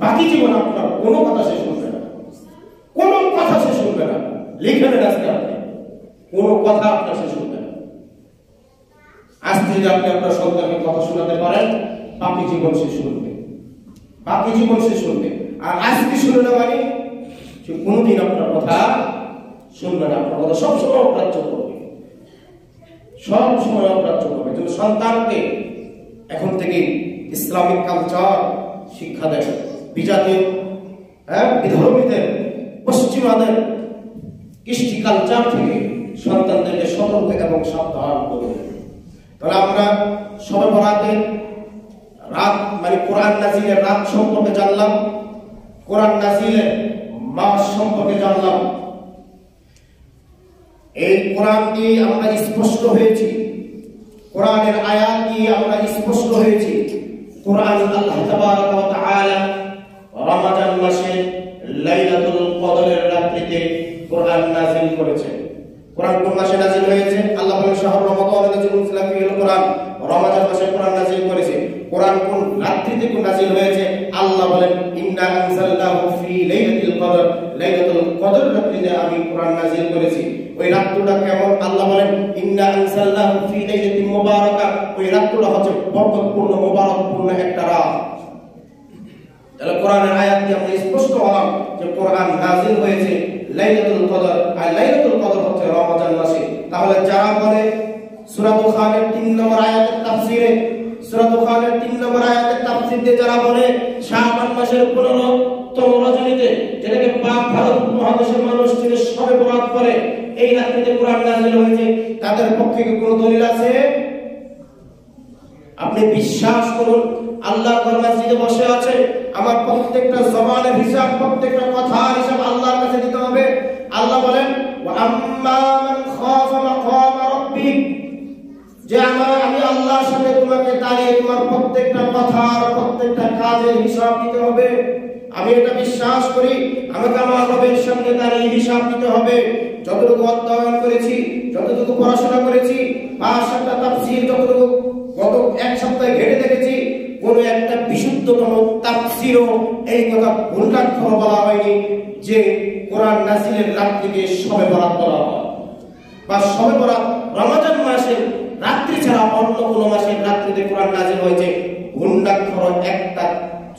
বাকি জীবন আপনার কোনো কথা সে শুনবে না, লিখে নেন আজকে আপনি কোনো কথা আপনার সে শুনবে না। আজকে যদি আপনি আপনার সন্তানকে কথা শোনাতে পারেন, বাকি জীবন সে শুনবে। আর আজকে শুনে না মানে সে কোনোদিন আপনার কথা শুনবে না, আপনার কথা সবসময় অগ্রাহ্য করবে। যদি সন্তানকে এখন থেকে ইসলামিক কালচার শিক্ষা দেয়, বিজাতীয় বিধর্মীদের, পশ্চিমাদের কৃষ্টি কালচার থেকে সন্তানদেরকে সতর্ক এবং সাবধান করবে। তাহলে আমরা শবে বরাতের রাত মানে কোরআন নাযিলের রাত সম্পর্কে জানলাম, কোরআন নাযিলের মাস সম্পর্কে জানলাম। এই কোরআন দিয়ে আমরা স্পষ্ট হয়েছি কোরআনের আয়াত দিয়ে আমরা স্পষ্ট হয়েছি কোরআন আল্লাহ তাবারক ওয়া তাআলা রমজান মাসে লাইলাতুল কদরের রাত্রিতে কোরআন নাযিল করেছেন। কোরআন কোন মাসে নাযিল হয়েছে? আল্লাহ বলেন শাহরু রমাদান আল্লাযী উনজিলা ফীহিল কোরআন, রমজান মাসে কোরআন নাযিল করেছে। কোরআন কোন রাত্রিতে কোন নাযিল হয়েছে? আল্লাহ বলেন ইন্না আনজালনাহু ফী লাইলাতিল কদর, লাইলাতুল কদর রাত্রিতে আমি কোরআন নাযিল করেছি। ওই রাতটা কেমন? আল্লাহ বলেন ইন্না আনজালনাহু ফী লাইলাতিন মুবারাকা, ওই রাতটা হচ্ছে বরকতপূর্ণ মুবারকপূর্ণ একটা রাত। তাহলে কোরআনের আয়াত দিয়ে আমরা স্পষ্ট হলাম যে কোরআন নাযিল হয়েছে লাইলাতুল কদর, আর লাইলাতুল কদর হচ্ছে রমজান মাসে। তাহলে যারা বলে সূরা দুখানের 3 নম্বর আয়াতের তাফসীরে, সূরা দুখানের 3 নম্বর আয়াতের তাফসীর দিয়ে যারা বলে শাবান মাসের 15তম রজনীতে, যেটাকে পাক ভারত মহাদেশের মানুষ চিনে শবে বরাত করে, এই রাত্রিতে কোরআন নাযিল হয়েছে, তাদের পক্ষে কি কোনো দলিল আছে? আপনি বিশ্বাস করুন, আল্লাহর মসজিদে বসে আছে, আমার প্রত্যেকটা জবানের হিসাব, প্রত্যেকটা কথার হিসাব আল্লাহর কাছে দিতে হবে। আল্লাহ বলেন ওয়া আম্মা মান খাফা মাকাম রাব্বিক, যে আমি আল্লাহর সাথে তোমাকে দাঁড়িয়ে তোমার প্রত্যেকটা কথার প্রত্যেকটা কাজের হিসাব দিতে হবে। আমি এটা বিশ্বাস করি, আমাকে আমার রবের সামনে দাঁড়িয়ে হিসাব দিতে হবে। যতটুকু অধ্যয়ন করেছি, যতটুকু পড়াশোনা করেছি, 5-7টা তাফসীর যতটুকু গত এক সপ্তাহে ঘেটে দেখেছি, কোন একটা বিশুদ্ধতম তাফসীরও এই কথা উল্লেখ বলা হয়নি যে কোরআন নাযিলের রাত্রিকে শবে বরাত বলা হয়, বা শবে বরাত রমজান মাসের রাত্রি ছাড়া অন্য কোন মাসের রাত্রিতে কোরআন নাযিল হয়েছে। উল্লেখর একটা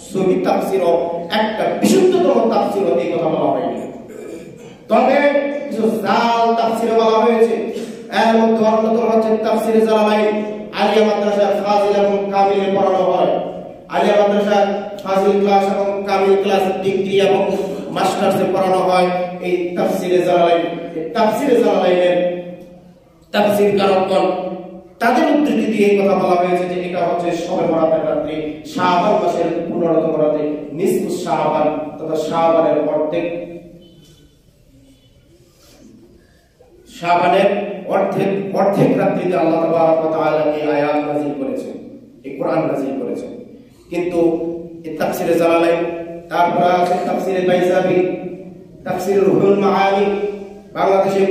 সহি তাফসীরও, একটা বিশুদ্ধতম তাফসীরও এই কথা বলা হয়নি। তবে কিছু জাল তাফসীরে বলা হয়েছে, এর মধ্যে অন্যতম হচ্ছে তাফসীরে জালালাইন। আলিয়া মাদ্রাসা ফাজিল এবং কামিলে পড়ানো হয়। আলিয়া মাদ্রাসা ফাজিল ক্লাস এবং কামিল ক্লাস ডিগ্রি এবং মাস্টার্সে পড়ানো হয় এই তাফসীরে জালালাইন। তাফসীরে জালালাইনের তাফসীরকারগণ তাদের উদ্ধৃতি দিয়ে এই কথা বলা হয়েছে যে এটা হচ্ছে শবে বরাতের রাত্রি, শাবান মাসের 15তম রাতে, নিসফু শাবান তথা শাবানের অর্ধেক, শাবানের অর্ধেক রাত্রিতে আল্লাহ তাবারক ওয়া তাআলা এই আয়াত নাযিল করেছেন, এই কোরআন নাযিল করেছেন। কিন্তু এই তাফসীরে জালালাইন, তারপর আছে তাফসীরে বাইজাবি, তাফসীরে রুহুল মাআনি, বাংলাদেশে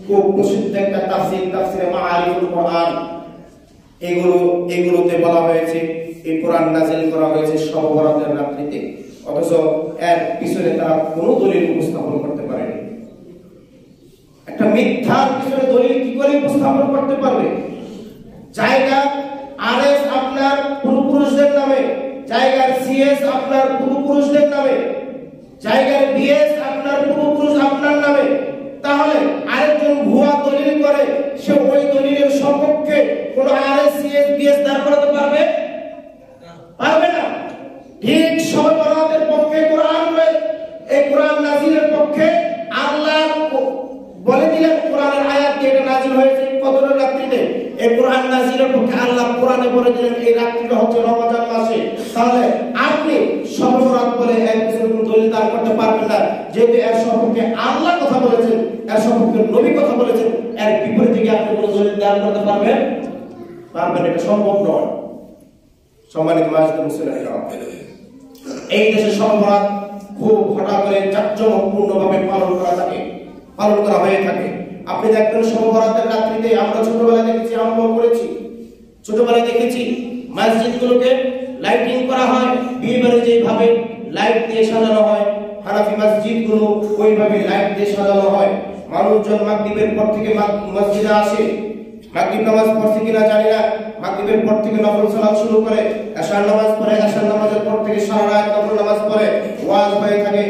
খুব প্রসিদ্ধ একটা তাফসীর, তাফসীরে মাআরিফুল কোরআন। এগুলোতে বলা হয়েছে এই কোরআন নাযিল করা হয়েছে শবে বরাতের রাত্রিতে, অথচ এর পিছনে তারা কোনো দলিল উপস্থাপন করতে পারেনি। একটা মিথ্যার পিছনে দলিল কি করে উপস্থাপন করতে পারবে? জায়গা আরএস আপনার পূর্বপুরুষদের নামে, জায়গার সিএস আপনার পূর্বপুরুষদের নামে, জায়গার বিএস আপনার পূর্বপুরুষ আপনার নামে, তাহলে আরেকজন ভুয়া দলিল করে সে ওই দলিলের সপক্ষে কোন আরএস সিএস বিএস দাঁড় করাতে পারবে? পারবে না। ঠিক শবে বরাতের পক্ষে কোরআন, এই কোরআন নাযিলের পক্ষে আল্লাহ বলে দিলেন কোরআনের আয়াত দিয়ে এটা নাযিল হয়েছে কদরের রাত্রিতে। এই কোরআন নাযিলের পক্ষে আল্লাহ কোরআনে বলে দিলেন এই রাত্রিটা হচ্ছে রমজান মাসে। তাহলে আপনি শবে বরাত বলে এর পিছনে কোনো দলিল দাঁড় করতে পারবেন না, যেহেতু এর সপক্ষে আল্লাহ কথা বলেছেন, এর সপক্ষে নবী কথা বলেছেন, এর বিপরীতে কি আপনি কোনো দলিল দাঁড় করতে পারবেন? পারবেন, এটা সম্ভব নয়। সম্মানিত মাসিদ মুসলিম, এই দেশে শবে বরাত খুব হঠাৎ করে জাঁকজমকপূর্ণভাবে পালন করা হয়ে থাকে। আপনি দেখবেন শবে বরাতের রাত্রিতে আমরা ছোটবেলায় দেখেছি, আমরা করেছি, ছোটবেলায় দেখেছি মসজিদগুলোকে লাইটিং করা হয়, বিয়েবাড়ি যেভাবে লাইট দিয়ে সাজানো হয়, হানাফি মসজিদগুলো ওইভাবে লাইট দিয়ে সাজানো হয়। মানুষজন মাগরিবের পর থেকে মসজিদে আসে, মাগরিব নামাজ পড়ছে কিনা জানি না, মাগরিবের পর থেকে নফল সালাত শুরু করে, এশার নামাজ পড়ে, এশার নামাজের পর থেকে সারা রাত নফল নামাজ পড়ে, ওয়াজ হয়ে থাকে,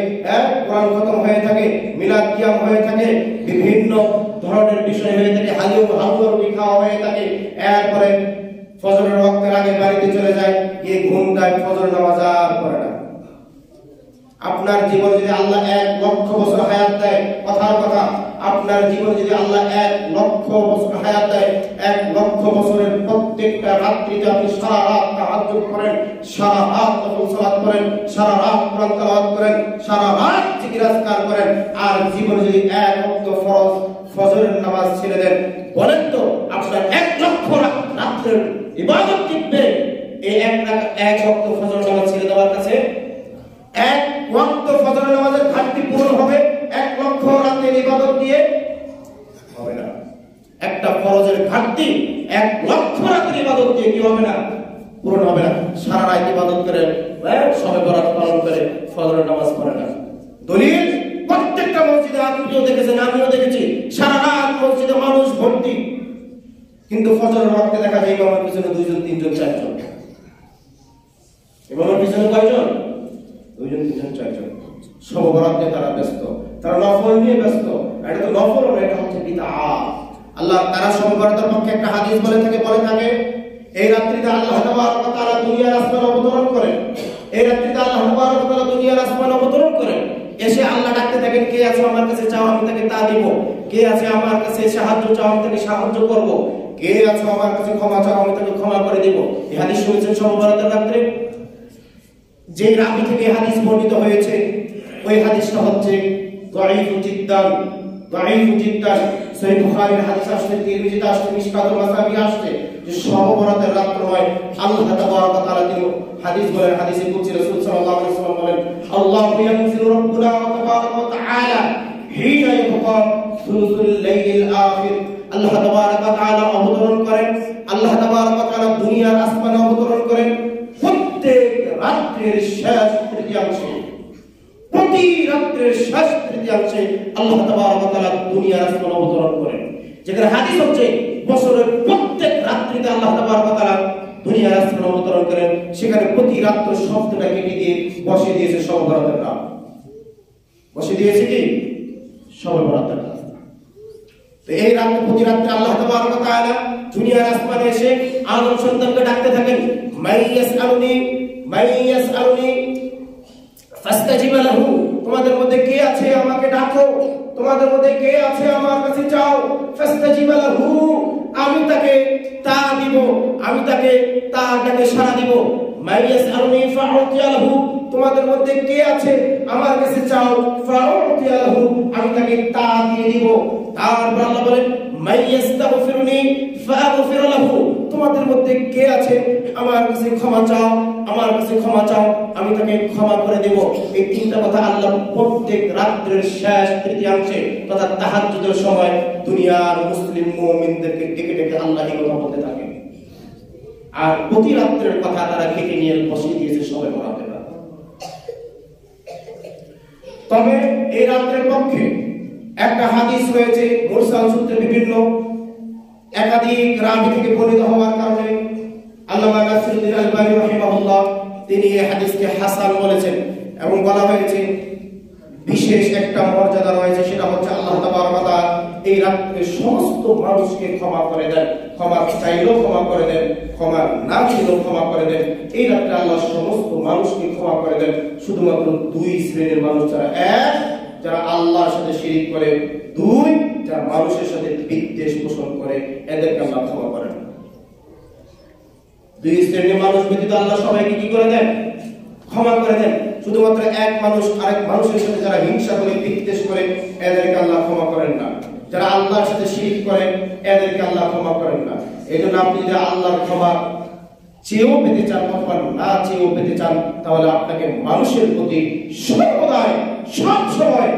কোরআন খতম হয়ে থাকে, মিলাদ কিয়াম হয়ে থাকে, বিভিন্ন ধরনের বিষয় হয়ে থাকে, হালুয়া রুটি খাওয়া হয়ে থাকে। এরপরে ফজরের ওয়াক্তের আগে বাড়িতে চলে যায়, গিয়ে ঘুম দেয়, ফজর নামাজ আর পড়ে না। আপনার জীবন যদি আল্লাহ 1 লক্ষ বছর হায়াত দেয়, কথার কথা, আপনার জীবন যদি আল্লাহ 1 লক্ষ বছর হায়াত দেয়, 1 লক্ষ বছরের প্রত্যেকটা রাত্রিতে আপনি সারা রাত তাহাজ্জুদ করেন, সারা রাত নফল সালাত করেন, সারা রাত কোরআন তেলাওয়াত করেন, সারা রাত জিকির আজকার করেন, আর জীবনে যদি 1 ওয়াক্ত ফরজ ফজরের নামাজ ছেড়ে দেন, বলেন তো আপনার 1 লক্ষ রাত্রে রাত্রের ইবাদত টিকবে এই এক ওয়াক্ত ফজর নামাজ ছেড়ে দেওয়ার কাছে। এক ওয়াক্ত ফজর নামাজের ঘাটতি পূরণ হবে 1 লক্ষ রাতের ইবাদত দিয়ে হবে না। একটা ফরজের ঘাটতি 1 লক্ষ রাতের ইবাদত দিয়ে কি হবে না? পূরণ হবে না। সারা রাত ইবাদত করে শবে বরাত পালন করে ফজরের নামাজ পড়ে না। দলিল প্রত্যেকটা মসজিদে আপনিও দেখেছেন, আমিও দেখেছি, সারা রাত মসজিদে মানুষ ভর্তি, কিন্তু ফজরের ওয়াক্তে দেখা যায় ইমামের পিছনে 2 জন 3 জন 4 জন। ইমামের পিছনে কয়জন? 2 জন 3 জন 4 জন। শবে বরাত নিয়ে তারা ব্যস্ত, তারা নফল নিয়ে ব্যস্ত। এটা তো নফল না, এটা হচ্ছে বিদআত। আল্লাহ তারা শবে বরাতের পক্ষে একটা হাদিস বলে থাকে এই রাত্রিতে আল্লাহ তাবারক ওয়া তাআলা দুনিয়ার আসমান অবতরণ করেন। এই রাত্রিতে আল্লাহ তাবারক ওয়া তাআলা দুনিয়ার আসমান অবতরণ করেন। এসে আল্লাহ ডাকতে থাকেন, কে আছে আমার কাছে চাও আমি তাকে তা দিব, কে আছে আমার কাছে সাহায্য চাও আমি তাকে সাহায্য করব, কে আছে আমার কাছে ক্ষমা চাও আমি তাকে ক্ষমা করে দেব। এই হাদিস শুনেছেন শবে বরাতের রাত্রে? যে রাবি থেকে হাদিস বর্ণিত হয়েছে ওই হাদিসটা হচ্ছে দাঈফ জিদ্দান। সহিহ বুখারীর হাদিস আসছে, তিরমিজিতে আসছে, মিশকাতুল মাসাবি আসছে যে শবে বরাতের রাত্র হয় আল্লাহ তাবারক ওয়া তাআলা তিনি হাদিস বলেন, হাদিসে কুদসি রাসূল সাল্লাল্লাহু আলাইহি ওয়াসাল্লাম বলেন, আল্লাহু ইয়ানজিলু রাব্বুনা ওয়া তাবারক ওয়া তাআলা হিনা ইয়াবকা সুলুসুল লাইলিল আখির। আল্লাহ তাবারক ওয়া তাআলা অবতরণ করেন, আল্লাহ তাবারক ওয়া তাআলা দুনিয়ার আসমানে অবতরণ করেন প্রত্যেক রাত্রির শেষ তৃতীয়াংশে। প্রতি রাত্রির শেষ তৃতীয়াংশে আল্লাহ তাবারক ওয়া তাআলা দুনিয়ার আসমানে অবতরণ করেন। যেখানে হাদিস হচ্ছে বছরের প্রত্যেক রাত্রিতে আল্লাহ তাবারক ওয়া তাআলা দুনিয়ার আসমানে অবতরণ করেন, সেখানে প্রতি রাত্র শব্দটা কেটে দিয়ে বসে দিয়েছে শবে বরাতের নাম। বসে দিয়েছে কি? শবে বরাতের নাম। তো এই রাত্রে প্রতি রাত্রে আল্লাহ তাবারক ওয়া তাআলা দুনিয়ার আসমানে এসে আদম সন্তানকে ডাকতে থাকেন, মাইয়াসআলুনি ফাস্তাজিব লাহু। তোমাদের মধ্যে কে আছে আমাকে ডাকো, তোমাদের মধ্যে কে আছে আমার কাছে চাও। ফাস্তাজিব লাহু, আমি তাকে তা দিব, আমি তাকে তার ডাকে সাড়া দিব। মাইয়াসআলুনি ফাউতিয়া লাহু, তোমাদের মধ্যে কে আছে আমার কাছে চাও। ফাউতিয়া লাহু, আমি তাকে তা দিয়ে দিব। তারপর আল্লাহ বলেন, মাইয়াস্তাগফিরুনি ফাগফির লাহু, তোমাদের মধ্যে কে আছে আমার কাছে ক্ষমা চাও, আমার কাছে ক্ষমা চাও, আমি তাকে ক্ষমা করে দেব। এই তিনটা কথা আল্লাহ প্রত্যেক রাত্রের শেষ তৃতীয়াংশে তথা তাহাজ্জুদের সময় দুনিয়ার মুসলিম মুমিনদেরকে ডেকে ডেকে আল্লাহ এই কথা বলতে থাকে। আর প্রতি রাত্রের কথা তারা কেটে নিয়ে বসিয়ে দিয়েছে শবে বরাতের রাত। তবে এই রাত্রের পক্ষে একটা হাদিস রয়েছে মুরসাল সূত্রে বিভিন্ন একাধিক রাবি থেকে বর্ণিত হওয়ার কারণে আল্লামা নাসিরুদ্দিন আলবানী রাহিমাহুল্লাহ তিনি এই হাদিসকে হাসান বলেছেন এবং বলা হয়েছে বিশেষ একটা মর্যাদা রয়েছে, সেটা হচ্ছে আল্লাহ তাবারক ওয়া তাআলা এই রাত্রে সমস্ত মানুষকে ক্ষমা করে দেন। ক্ষমা চাইলেও ক্ষমা করে দেন, ক্ষমা না চাইলেও ক্ষমা করে দেন। এই রাত্রে আল্লাহ সমস্ত মানুষকে ক্ষমা করে দেন, শুধুমাত্র 2 শ্রেণীর মানুষ যারা, 1 যারা আল্লাহর সাথে শিরিক করে, 2 যারা মানুষের সাথে বিদ্বেষ পোষণ করে, এদেরকে আল্লাহ ক্ষমা করেন। 2 শ্রেণীর মানুষ ব্যতীত আল্লাহ সবাইকে কি করে দেন? ক্ষমা করে দেন। শুধুমাত্র 1 মানুষ আরেক মানুষের সাথে যারা হিংসা করে, বিদ্বেষ করে, এদেরকে আল্লাহ ক্ষমা করেন না। যারা আল্লাহর সাথে শিরিক করে, এদেরকে আল্লাহ ক্ষমা করেন না। এইজন্য আপনি যদি আল্লাহর ক্ষমা চেয়েও পেতে চান অথবা না চেয়েও পেতে চান, তাহলে আপনাকে মানুষের প্রতি সর্বদাই সব সময়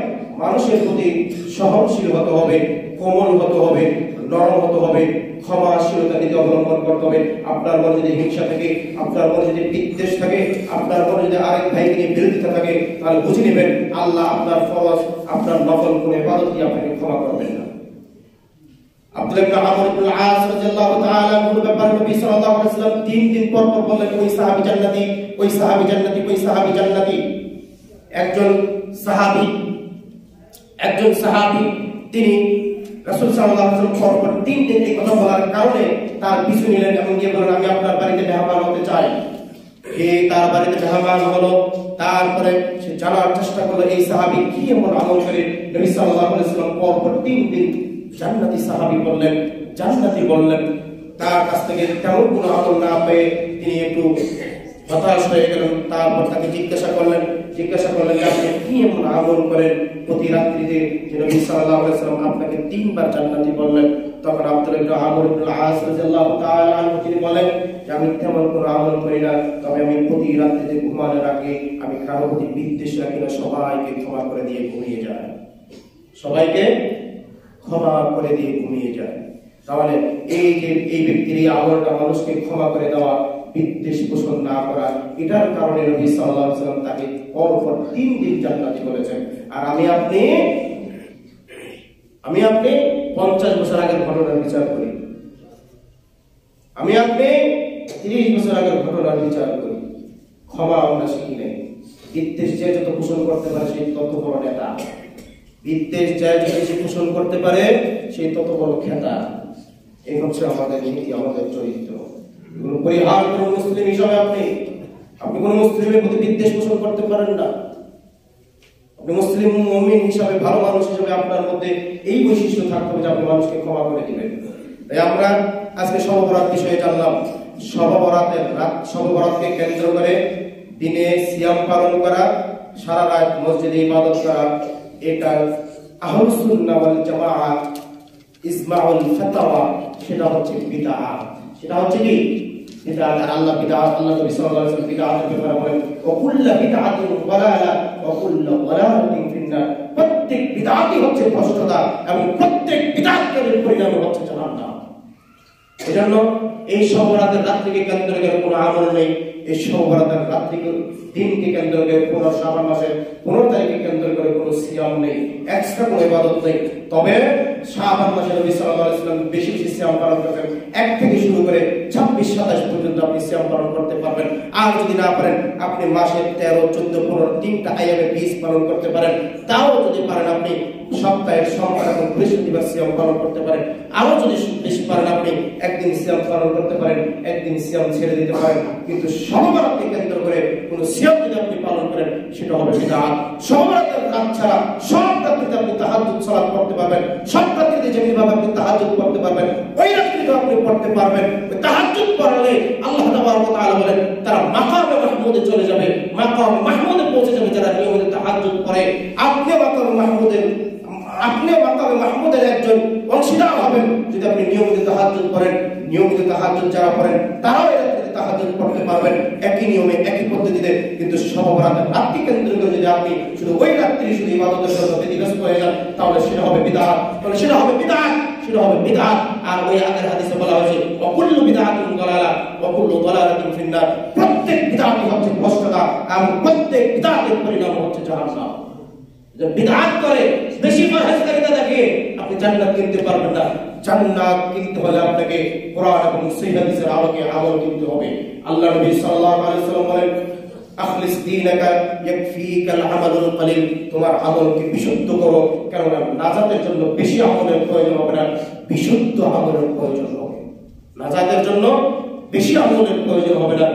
মানুষের প্রতি সহনশীল হতে হবে, কোমল হতে হবে, নরম হতে হবে, ক্ষমাশীলতা নীতি অবলম্বন করতে হবে। আপনার মনে যদি হিংসা থাকে, আপনার মনে যদি বিদ্বেষ থাকে, আপনার মনে যদি আরেক ভাইকে নিয়ে বিরোধিতা থাকে, তাহলে বুঝে নেবেন আল্লাহ আপনার ফরজ, আপনার নফল কোন ইবাদত দিয়ে আপনাকে ক্ষমা করবেন না। আব্দুল্লাহ ইবনে আমর ইবনে আস রাদিয়াল্লাহু তাআলা আনহুর ব্যাপারে নবী সাল্লাল্লাহু আলাইহি ওয়াসাল্লাম 3 দিন পর পর বললেন, ওই সাহাবী জান্নাতি, ওই সাহাবী জান্নাতি, ওই সাহাবী জান্নাতি। একজন সাহাবী তিনি রাসূল সাল্লাল্লাহু আলাইহি ওয়াসাল্লাম পর পর 3 দিন এই কথা বলার কারণে তার পিছু নিলেন এবং গিয়ে বললেন, আমি আপনার বাড়িতে মেহমান হতে চাই। তার বাড়িতে মেহমান হলো। তারপরে সে জানার চেষ্টা করলো এই সাহাবী কি এমন আমল করে। নবী সাল্লাল্লাহু আলাইহি ওয়াসাল্লাম পর পর 3 দিন জান্নাতি সাহাবী বললেন, জান্নাতি বললেন। তার কাছ থেকে তেমন কোনো আমল না পেয়ে তিনি একটু হতাশ হয়ে গেলেন। তারপর তাকে জিজ্ঞাসা করলেন যে জিজ্ঞাসা করলেন যে আপনি কি এমন আমল করেন প্রতি রাত্রিতে যে নবী সাল্লাল্লাহু আলাইহি ওয়াসাল্লাম আপনাকে 3 বার জান্নাতি বললেন? তখন আব্দুল্লাহ ইবনে আমর ইবনে আস রাদিয়াল্লাহু তাআলা আনহু তিনি বলেন যে আমি তেমন কোনো আমল করি না, তবে আমি প্রতি রাত্রিতে ঘুমানোর আগে আমি কারো প্রতি বিদ্বেষ রাখি না, সবাইকে ক্ষমা করে দিয়ে ঘুমিয়ে যায়, সবাইকে ক্ষমা করে দিয়ে ঘুমিয়ে যায়। তাহলে এই যে এই ব্যক্তির এই আমলটা মানুষকে ক্ষমা করে দেওয়া, বিদ্বেষ পোষণ না করা, এটার কারণে নবী সাল্লাল্লাহু আলাইহি ওয়াসাল্লাম তাকে পরপর 3 দিন জান্নাতি বলেছেন। আর আমি আপনি 50 বছর আগের ঘটনার বিচার করি, আমি আপনি 30 বছর আগের ঘটনার বিচার করি, ক্ষমা আমরা শিখি নাই। বিদ্বেষ যে যত পোষণ করতে পারে সেই তত বড় নেতা, বিদ্বেষ যে বেশি পোষণ করতে পারে সেই তত বড় খেতা। এই হচ্ছে আমাদের নীতি, আমাদের চরিত্র। পরিহার কোন মুসলিম হিসাবে আপনি কোন মুসলিমের প্রতি বিদ্বেষ পোষণ করতে পারেন না। আপনি মুসলিম মুমিন হিসাবে, ভালো মানুষ হিসাবে আপনার মধ্যে এই বৈশিষ্ট্য থাকতে হবে যে আপনি মানুষকে ক্ষমা করে দিবেন। তাই আমরা আজকে শবে বরাত বিষয়ে জানলাম। শবে বরাতকে কেন্দ্র করে দিনে সিয়াম পালন করা, সারা রাত মসজিদে ইবাদত করা, এটা আহলুস সুন্নাহ ওয়াল জামাআহ ইজমাউল ফাতাওয়া, সেটা হচ্ছে বিদআত। সেটা হচ্ছে কি? বিদআত। আল্লাহ বিদআত, আল্লাহ নবী সাল্লাল্লাহু আলাইহি ওয়াসাল্লাম বিদআতের ব্যাপারে বলেন ওয়া কুল্লু বিদআতিন দালালা ওয়া কুল্লু দালালাতিন ফিন্নার। প্রত্যেক বিদআতই হচ্ছে ভ্রষ্টতা এবং প্রত্যেক বিদআতের পরিণাম হচ্ছে জাহান্নাম। এজন্য এই শবে বরাতের রাত্রিকে কেন্দ্র করে কোনো আমল নেই। এই শবে বরাতের রাত্রিকে, দিনকে কেন্দ্র করে, পুরো শাবান মাসের 15 তারিখকে কেন্দ্র করে কোনো সিয়াম নেই, এক্সট্রা কোনো ইবাদত নেই। তবে শাবান মাসে নবী সাল্লাল্লাহু আলাইহি ওয়াসাল্লাম বেশি বেশি সিয়াম পালন করতেন। 1 থেকে শুরু করে 26-27 পর্যন্ত আপনি সিয়াম পালন করতে পারবেন। আর যদি না পারেন, আপনি মাসে 13, 14, 15 3টা আইয়ামে 20 পালন করতে পারেন। তাও যদি পারেন, আপনি সপ্তাহের সোমবার এবং বৃহস্পতিবার সিয়াম পালন করতে পারেন। আরো যদি বেশি পারেন, আপনি একদিন সিয়াম পালন করতে পারেন, একদিন সিয়াম ছেড়ে দিতে পারেন। কিন্তু শবে বরাতকে কেন্দ্র করে কোনো সিয়াম যদি আপনি পালন করেন, সেটা হবে বিদআত। শবে বরাতের রাত ছাড়া সব রাত্রিতে আপনি তাহাজ্জুদ সালাত পড়তে পারবেন। সব রাত্রিতে যেভাবে আপনি তাহাজ্জুদ পড়তে পারবেন, ওই রাত্রিতে আপনি পড়তে পারবেন। ওই তাহাজ্জুদ পড়লে আল্লাহ তাবারক ওয়া তাআলা বলেন তারা মাকামে মাহমুদে চলে যাবে, মাকামে মাহমুদে পৌঁছে যাবে যারা নিয়মিত তাহাজ্জুদ পড়ে। আপনি মাকামে মাহমুদের একজন অংশীদার হবেন যদি আপনি নিয়মিত তাহাজ্জুদ পড়েন। নিয়মিত তাহাজ্জুদ যারা পড়েন তারাও এই রাত্রিতে তাহাজ্জুদ পড়তে পারবেন, একই নিয়মে, একই পদ্ধতিতে। কিন্তু শবে বরাতের রাতকে কেন্দ্র করে যদি আপনি শুধু ওই রাত্রি শুধু ইবাদতের জন্য ব্যতিব্যস্ত হয়ে যান, তাহলে সেটা হবে বিদআত। আর ওই আগের হাদিসে বলা হয়েছে ওয়া কুল্লু বিদআতিন দালালা ওয়া কুল্লু দালালাতিন ফিন্নার। প্রত্যেক বিদআতই হচ্ছে ভ্রষ্টতা এবং প্রত্যেক বিদআতের পরিণাম হচ্ছে জাহান্নাম। যে বিদআত করে, বেশি পরহেজগারিতা দেখিয়ে আপনি জান্নাত কিনতে পারবেন না। জান্নাত কিনতে হলে আপনাকে কোরআন এবং সহিহ হাদিসের আলোকে আমল কিনতে হবে। আল্লাহ নবী সাল্লাল্লাহু আলাইহি ওয়াসাল্লাম বলেন আখলিস দীনাকা ইয়াকফিকাল আমালুল কলিল। তোমার আমলকে বিশুদ্ধ করো, কারণ নাজাতের জন্য বেশি আমলের প্রয়োজন হবে না, বিশুদ্ধ আমলের প্রয়োজন হবে। নাজাতের জন্য বেশি আমলের প্রয়োজন হবে না,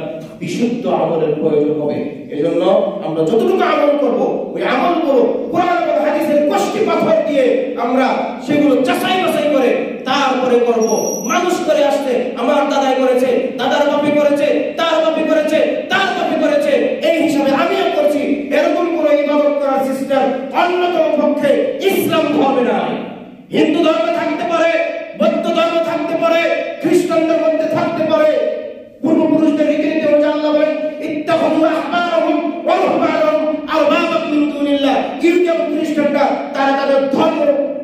বিশুদ্ধ আমলের প্রয়োজন হবে। এজন্য আমরা যতটুকু আমল করব, ওই আমলগুলো কোরআন এবং হাদিসের কষ্টি পাথর দিয়ে আমরা সেগুলো যাচাই বাছাই করে তারপরে করব। মানুষ করে আসছে, আমার দাদাই করেছে, দাদার বাপি করেছে, তার বাপি করেছে, তার বাপি করেছে, এই হিসাবে আমিও করছি, এরকম কোন ইবাদত করার সিস্টেম অন্যতম পক্ষে ইসলাম ধর্মে নাই। হিন্দু ধর্মে থাকতে পারে, বৌদ্ধ ধর্মে থাকতে পারে, খ্রিস্টানদের মধ্যে থাকতে পারে। পূর্বপুরুষদের রীতিনীতি অনুযায়ী আল্লাহ বলেন ইত্তাখাযু আহবারহুম ওয়া রুহবানহুম আরবাবাম মিন দুনিল্লাহ। ইহুদি এবং খ্রিস্টানরা তারা তাদের ধর্ম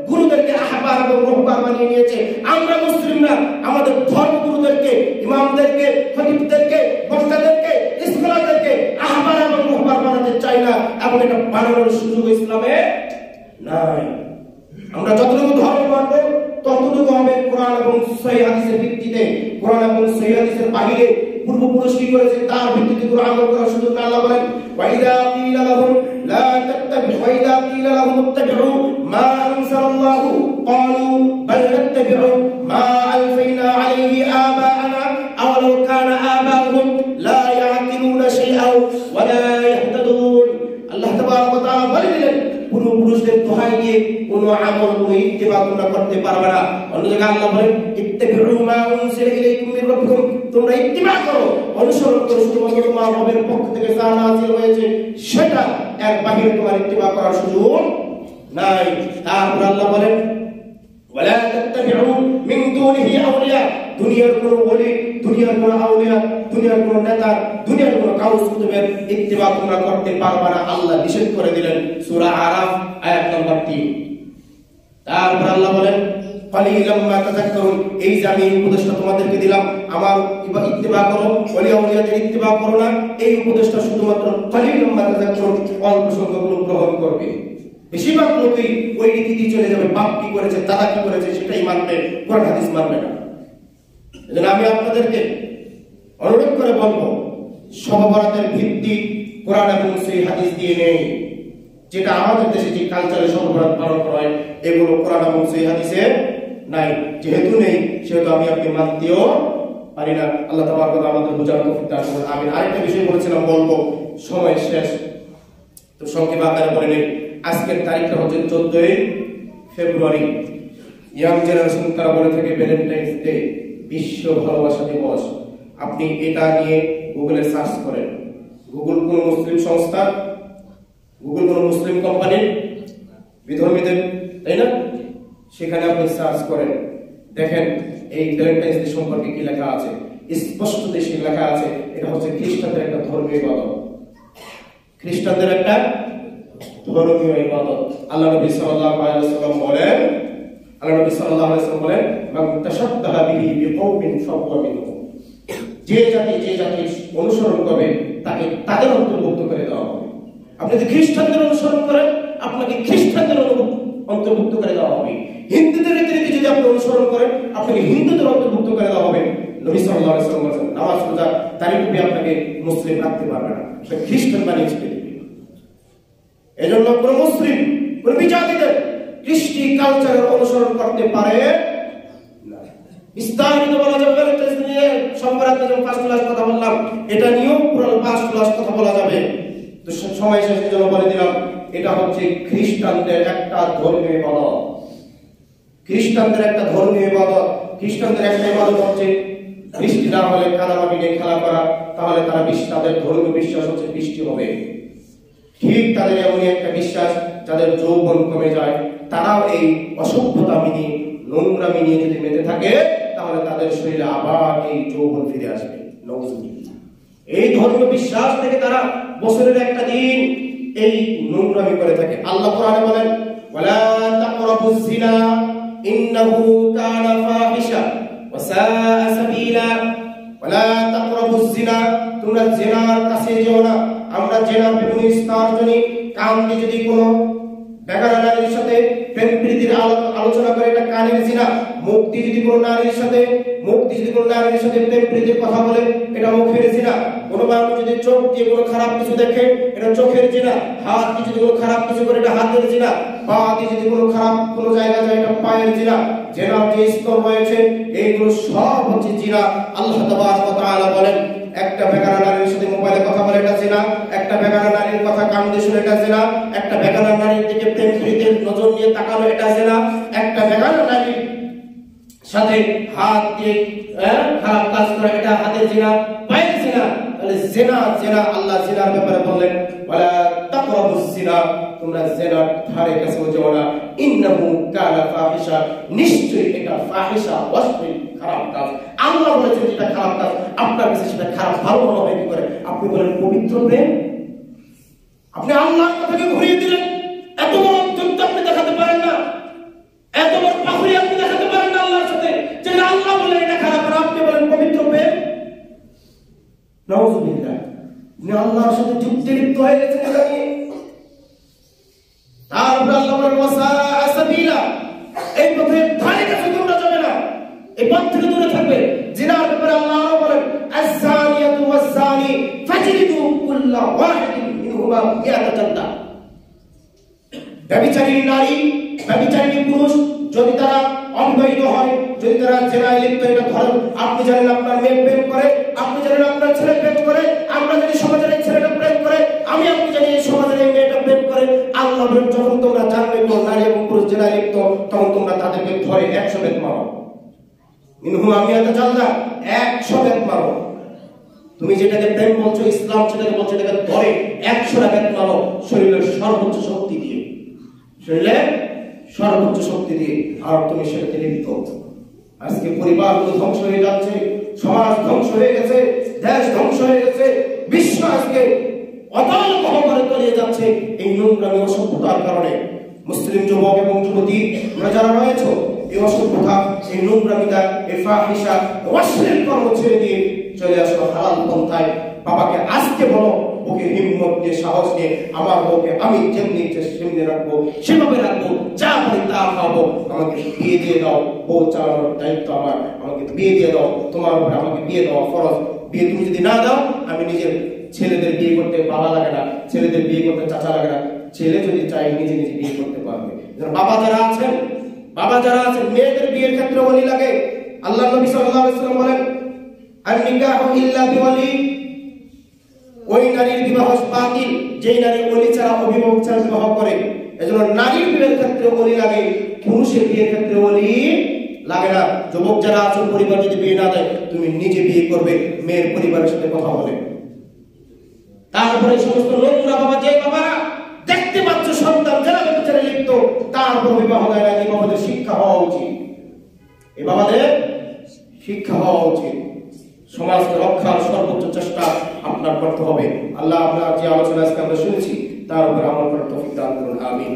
গুরুদেরকে আহবার এবং রুহবান বানিয়ে নিয়েছে। আমরা মুসলিমরা আমাদের ধর্মগুরুদেরকে, ইমামদেরকে, খতিবদেরকে, বক্তাদেরকে, স্কলারদেরকে আহবার এবং রুহবান বানাতে চাই না, এবং এটা বানানোর সুযোগ ইসলামে নাই। আমরা যতটুকু ধর্ম মানব ততটুকু হবে কোরআন এবং সহিহ হাদিসের ভিত্তিতে। কোরআন এবং সহিহ হাদিসের বাইরে পূর্বপুরুষ কি করেছে তার ভিত্তিতে পুরো আমল করার সুযোগ আল্লাহ বলেন ওয়াইদা কিলা লাহুম লা তাত্তাবিউ ওয়াইদা কিলা লাহুম ইত্তাবিউ মা আনসালাল্লাহু ক্বালু বাল নাত্তাবিউ মা আলফাইনা আলাইহি আবাআনা আও লাউ কানা আবাউহুম লা ইয়াকিলুনা শাইআন ওয়া লা ইয়াহতাদুন। আল্লাহ তাবারক ওয়া তাআলা বলেন পূর্ব পূর্বপুরুষদের দোহাই দিয়ে কোনো আমল কোনো ইত্তেবা তোমরা করতে পারবে না। অন্য জায়গায় আল্লাহ বলেন ইত্তাবিউ মা উনজিলা ইলাইকুম মির রাব্বিকুম, তোমরা ইত্তিবা করো, অনুসরণ করো শুধুমাত্র তোমার রবের পক্ষ থেকে যা নাযিল হয়েছে সেটা, এর বাইরে তোমার ইত্তিবা করার সুযোগ নাই। তারপর আল্লাহ বলেন ওয়ালা তাত্তাবিউ মিন দুনিহি আউলিয়া, দুনিয়ার কোন ওলি, দুনিয়ার কোন আউলিয়া, দুনিয়ার কোন নেতা, দুনিয়ার কোন কাউস কুতুবের ইত্তিবা তোমরা করতে পারবে না, আল্লাহ নিষেধ করে দিলেন সূরা আরাফ আয়াত নম্বর 3। তারপর আল্লাহ বলেন কালিলাম মা তাযাক্কারুন, এই যে আমি উপদেশটা তোমাদেরকে দিলাম আমার ইত্তিবা করো, ওলি আউলিয়াদের ইত্তিবা করো না, এই উপদেশটা শুধুমাত্র কালিলাম মা তাযাক্কারুন অল্প সংখ্যক লোক গ্রহণ করবে। বেশিরভাগ লোকই ওই নীতি চলে যাবে, বাপ কি করেছে দাদা কি করেছে সেটাই মানবে, কোরআন হাদিস মানবে না। এজন্য আমি আপনাদেরকে অনুরোধ করে বলবো শবে বরাতের ভিত্তি কোরআন এবং সহিহ হাদিস দিয়ে নেই। যেটা আমাদের দেশে যে কালচারে শবে বরাত পালন করা হয় এগুলো কোরআন এবং সহিহ হাদিসে নাই, যেহেতু নেই সেহেতু আমি আপনি মানতেও পারি না। আল্লাহ তাবারক ওয়া তাআলা আমাদের বুঝার তৌফিক দান করুন, আমিন। আরেকটা বিষয় বলেছিলাম বলবো, সময় শেষ, তো সংক্ষেপে আকারে বলে নেই। আজকের তারিখটা হচ্ছে 14 ফেব্রুয়ারি। ইয়াং জেনারেশন তারা বলে থাকে ভ্যালেন্টাইন্স ডে, বিশ্ব ভালোবাসা দিবস। আপনি এটা নিয়ে গুগলে সার্চ করেন, গুগল কোন মুসলিম সংস্থা, গুগল কোন মুসলিম কোম্পানির বিধর্মীদের, তাই না, সেখানে আপনি সার্চ করেন, দেখেন এই ভ্যালেন্টাইন্স ডে সম্পর্কে কি লেখা আছে। স্পষ্ট দেশে লেখা আছে এটা হচ্ছে খ্রিস্টানদের একটা ধর্মীয় ইবাদত, খ্রিস্টানদের একটা ধর্মীয় ইবাদত। আল্লাহ নবী সাল্লাল্লাহু আলাইহি ওয়াসাল্লাম বলেন, আল্লাহ নবী সাল্লাল্লাহু আলাইহি ওয়াসাল্লাম বলেন মান তাশাব্বাহা বিহি বিকওমিন ফাহুয়া মিনহুম, যে জাতি অনুসরণ করবে তাকে তাদের অন্তর্ভুক্ত করে দেওয়া হবে। আপনি যদি খ্রিস্টানদের অনুসরণ করেন আপনাকে খ্রিস্টানদের অন্তর্ভুক্ত করে দেওয়া হবে। হিন্দুদের রীতিনীতি যদি আপনি অনুসরণ করেন আপনাকে হিন্দুদের অন্তর্ভুক্ত করে দেওয়া হবে। নবী সাল্লাল্লাহু আলাইহি ওয়াসাল্লাম বলেন নামাজ রোজা দাড়ি টুপি আপনাকে মুসলিম রাখতে পারবে না, সে খ্রিস্টান বানিয়ে দিবে। এজন্য কোন মুসলিম কোন বিজাতিদের কৃষ্টি কালচারের অনুসরণ করতে পারে না। বিস্তারিত বলা যাবে ভ্যালেন্টাইন্স নিয়ে, সম্পর্কে যেমন 5 ক্লাস কথা বললাম এটা নিয়েও পুরো 5 ক্লাস কথা বলা যাবে। তো সময় শেষের জন্য বলে দিলাম এটা হচ্ছে খ্রিস্টানদের একটা ধর্মীয় ইবাদত, খ্রিস্টানদের একটা ধর্মীয় ইবাদত। খ্রিস্টানদের একটা ইবাদত হচ্ছে বৃষ্টি না হলে কাদামাটি নিয়ে খেলা করা, তাহলে তারা তাদের ধর্মীয় বিশ্বাস হচ্ছে বৃষ্টি হবে। ঠিক তাদের এমনই একটা বিশ্বাস যাদের যৌবন কমে যায়, তারাও এই অসভ্যতামি নিয়ে নোংরামি নিয়ে যদি মেতে থাকে তাহলে তাদের শরীরে আবার এই যৌবন ফিরে আসবে। এই ধর্মীয় বিশ্বাস থেকে তারা বছরের একটা দিন এই নোংরামি করে থাকে। আল্লাহ কোরআনে বলেন ওয়ালা তাকরাবুজ জিনা ইন্নাহু কানা ফাহিশা ওয়া সাআ সাবিলা, ওয়ালা তাকরাবুজ জিনা, তোমরা জিনার কাছে যেও না। আমরা জেনার বিভিন্ন স্তর জানি, কান দিয়ে যদি কোনো বেগানা নারীর সাথে প্রেম প্রীতির আলোচনা করে এটা কানের জিনা। মুখ দিয়ে যদি কোনো নারীর সাথে প্রেম প্রীতির কথা বলে এটা মুখের জিনা। কোনো মানুষ যদি চোখ দিয়ে কোনো খারাপ কিছু দেখে এটা চোখের জিনা। হাত দিয়ে যদি কোনো খারাপ কিছু করে এটা হাতের জিনা। পা দিয়ে যদি কোনো খারাপ কোনো জায়গা যায় এটা পায়ের জিনা। জেনার যে স্তর রয়েছে এইগুলো সব হচ্ছে জিনা। আল্লাহ তাবারক ওয়া তাআলা বলেন একটা বেগানা নারীর সাথে মোবাইলে কথা বলে এটা জিনা, একটা বেগানা নারীর কথা কান দিয়ে শুনে এটা জিনা, একটা বেগানা নারীর দিকে প্রেম প্রীতির নজর নিয়ে তাকানো এটা জিনা, একটা বেগানা নারীর সাথে হাত দিয়ে খারাপ কাজ করা এটা হাতের জিনা, পায়ের জিনা। তাহলে জিনা আল্লাহ জিনার ব্যাপারে বললেন ওয়ালা তাকরাবুজ জিনা, তোমরা জিনার ধারে কাছেও যেও না। ইন্নাহু কানা ফাহিশা, নিশ্চয়ই এটা ফাহিশা, অশ্লীল খারাপ কাজ। আল্লাহ বলেছেন যেটা খারাপ কাজ, আপনার কাছে সেটা খারাপ ভালো মনে হবে কি করে? আপনি বলেন পবিত্র প্রেম, আপনি আল্লাহর কথাকে ঘুরিয়ে দিলেন। এত বড় অত্যন্ত আপনি দেখাতে পারেন না, এত বড় পাখরি আপনি দেখাতে পারেন না আল্লাহর সাথে, যে আল্লাহ বলে এটা খারাপ আর আপনি বলেন পবিত্র প্রেম। নাউযুবিল্লাহ, আপনি আল্লাহর সাথে যুক্তি লিপ্ত হয়ে গেছেন এটা নিয়ে। তারপর আল্লাহ বলেন ওয়াসাআ সাবিলা, এই পথের ধারে কাছে তোমরা যাবে না, এই পথ থেকে দূরে থাকবে। জিনার ব্যাপারে আল্লাহ বলেন আয-যানিয়াতু ওয়াজ-যানি ফাজলিদু কুল্লা ওয়াহিদিন মিনহুমা মিআতা জালদা। ব্যভিচারী নারী, ব্যভিচারী পুরুষ যদি তারা অবিবাহিত হয়, যদি তারা জেনায় লিপ্ত, এটা ধরেন আপনি জানেন আপনার মেয়ে প্রেম করে, আপনি জানেন আপনার ছেলে প্রেম করে, আমরা জানি সমাজের এই ছেলেটা প্রেম করে, আমি আপনি জানি এই সমাজের এই মেয়েটা প্রেম করে। আল্লাহ আল্লাহ বলেন যখন তোমরা জানবে কোন নারী এবং পুরুষ জেনায় লিপ্ত তখন তোমরা তাদেরকে ধরে 100 বেত মারো। মিনহুম আমিয়াতা জাল্লা, 100 বেত মারো। তুমি যেটাকে প্রেম বলছো, ইসলাম যেটাকে বলছো, এটাকে ধরে 100 বেত মারো শরীরের সর্বোচ্চ শক্তি দিয়ে, শরীরের সর্বোচ্চ শক্তি দিয়ে। আর তুমি সেটাতে লিপ্ত। আজকে পরিবারগুলো ধ্বংস হয়ে যাচ্ছে, সমাজ ধ্বংস হয়ে গেছে, দেশ ধ্বংস হয়ে গেছে, বিশ্ব আজকে অতল গহ্বরে তলিয়ে যাচ্ছে এই নোংরামি অসভ্যতার কারণে। মুসলিম যুবক এবং যুবতী আমরা যারা রয়েছে, এই অসভ্যতা, এই নোংরামিতা, এই ফাহিশা, অশ্লীল কর্ম ছেড়ে দিয়ে চলে আসো হালাল পন্থায়। বাবাকে আজকে বলো, ওকে হিম্মত দিয়ে সাহস নিয়ে আমার বউকে আমি যেমনি সেমনি রাখবো, সেভাবে রাখবো, যা পারি তা খাবো, আমাকে বিয়ে দিয়ে দাও, বউ চালানোর দায়িত্ব আমার, আমাকে বিয়ে দিয়ে দাও, তোমার উপরে আমাকে বিয়ে দেওয়া ফরজ। বিয়ে তুমি যদি না দাও, আমি নিজের ছেলেদের বিয়ে করতে বাবা লাগে না, ছেলেদের বিয়ে করতে চাচা লাগে না, ছেলে যদি চাই নিজে নিজে বিয়ে করতে পারবে। বাবা যারা আছেন, মেয়েদের বিয়ের ক্ষেত্রে ওলি লাগে। আল্লাহ নবী সাল্লাল্লাহু আলাইহি ওয়াসাল্লাম বলেন, আর নিকাহু ইল্লা বিওয়ালি, ওই নারীর বিবাহ বাতিল যেই নারী ওলি ছাড়া, অভিভাবক ছাড়া বিবাহ করে। এজন্য নারীর বিয়ের ক্ষেত্রে ওলি লাগে, পুরুষের বিয়ের ক্ষেত্রে ওলি লাগে না। যুবক যারা আছেন, পরিবার যদি বিয়ে না দেয়, তুমি নিজে বিয়ে করবে, মেয়ের পরিবারের সাথে কথা বলে। তারপরে সমস্ত নোংরা বাবা, যে বাবারা দেখতে পাচ্ছ সন্তান যারা বেচারে লিপ্ত, তারপর বিবাহ দেয় না, এই বাবাদের শিক্ষা হওয়া উচিত, এই বাবাদের শিক্ষা হওয়া উচিত। সমাজকে রক্ষার সর্বোচ্চ চেষ্টা আপনার করতে হবে। আল্লাহ আপনার যে আলোচনা আজকে আমরা শুনেছি তার উপর আমল করার তৌফিক দান করুন। আমিন।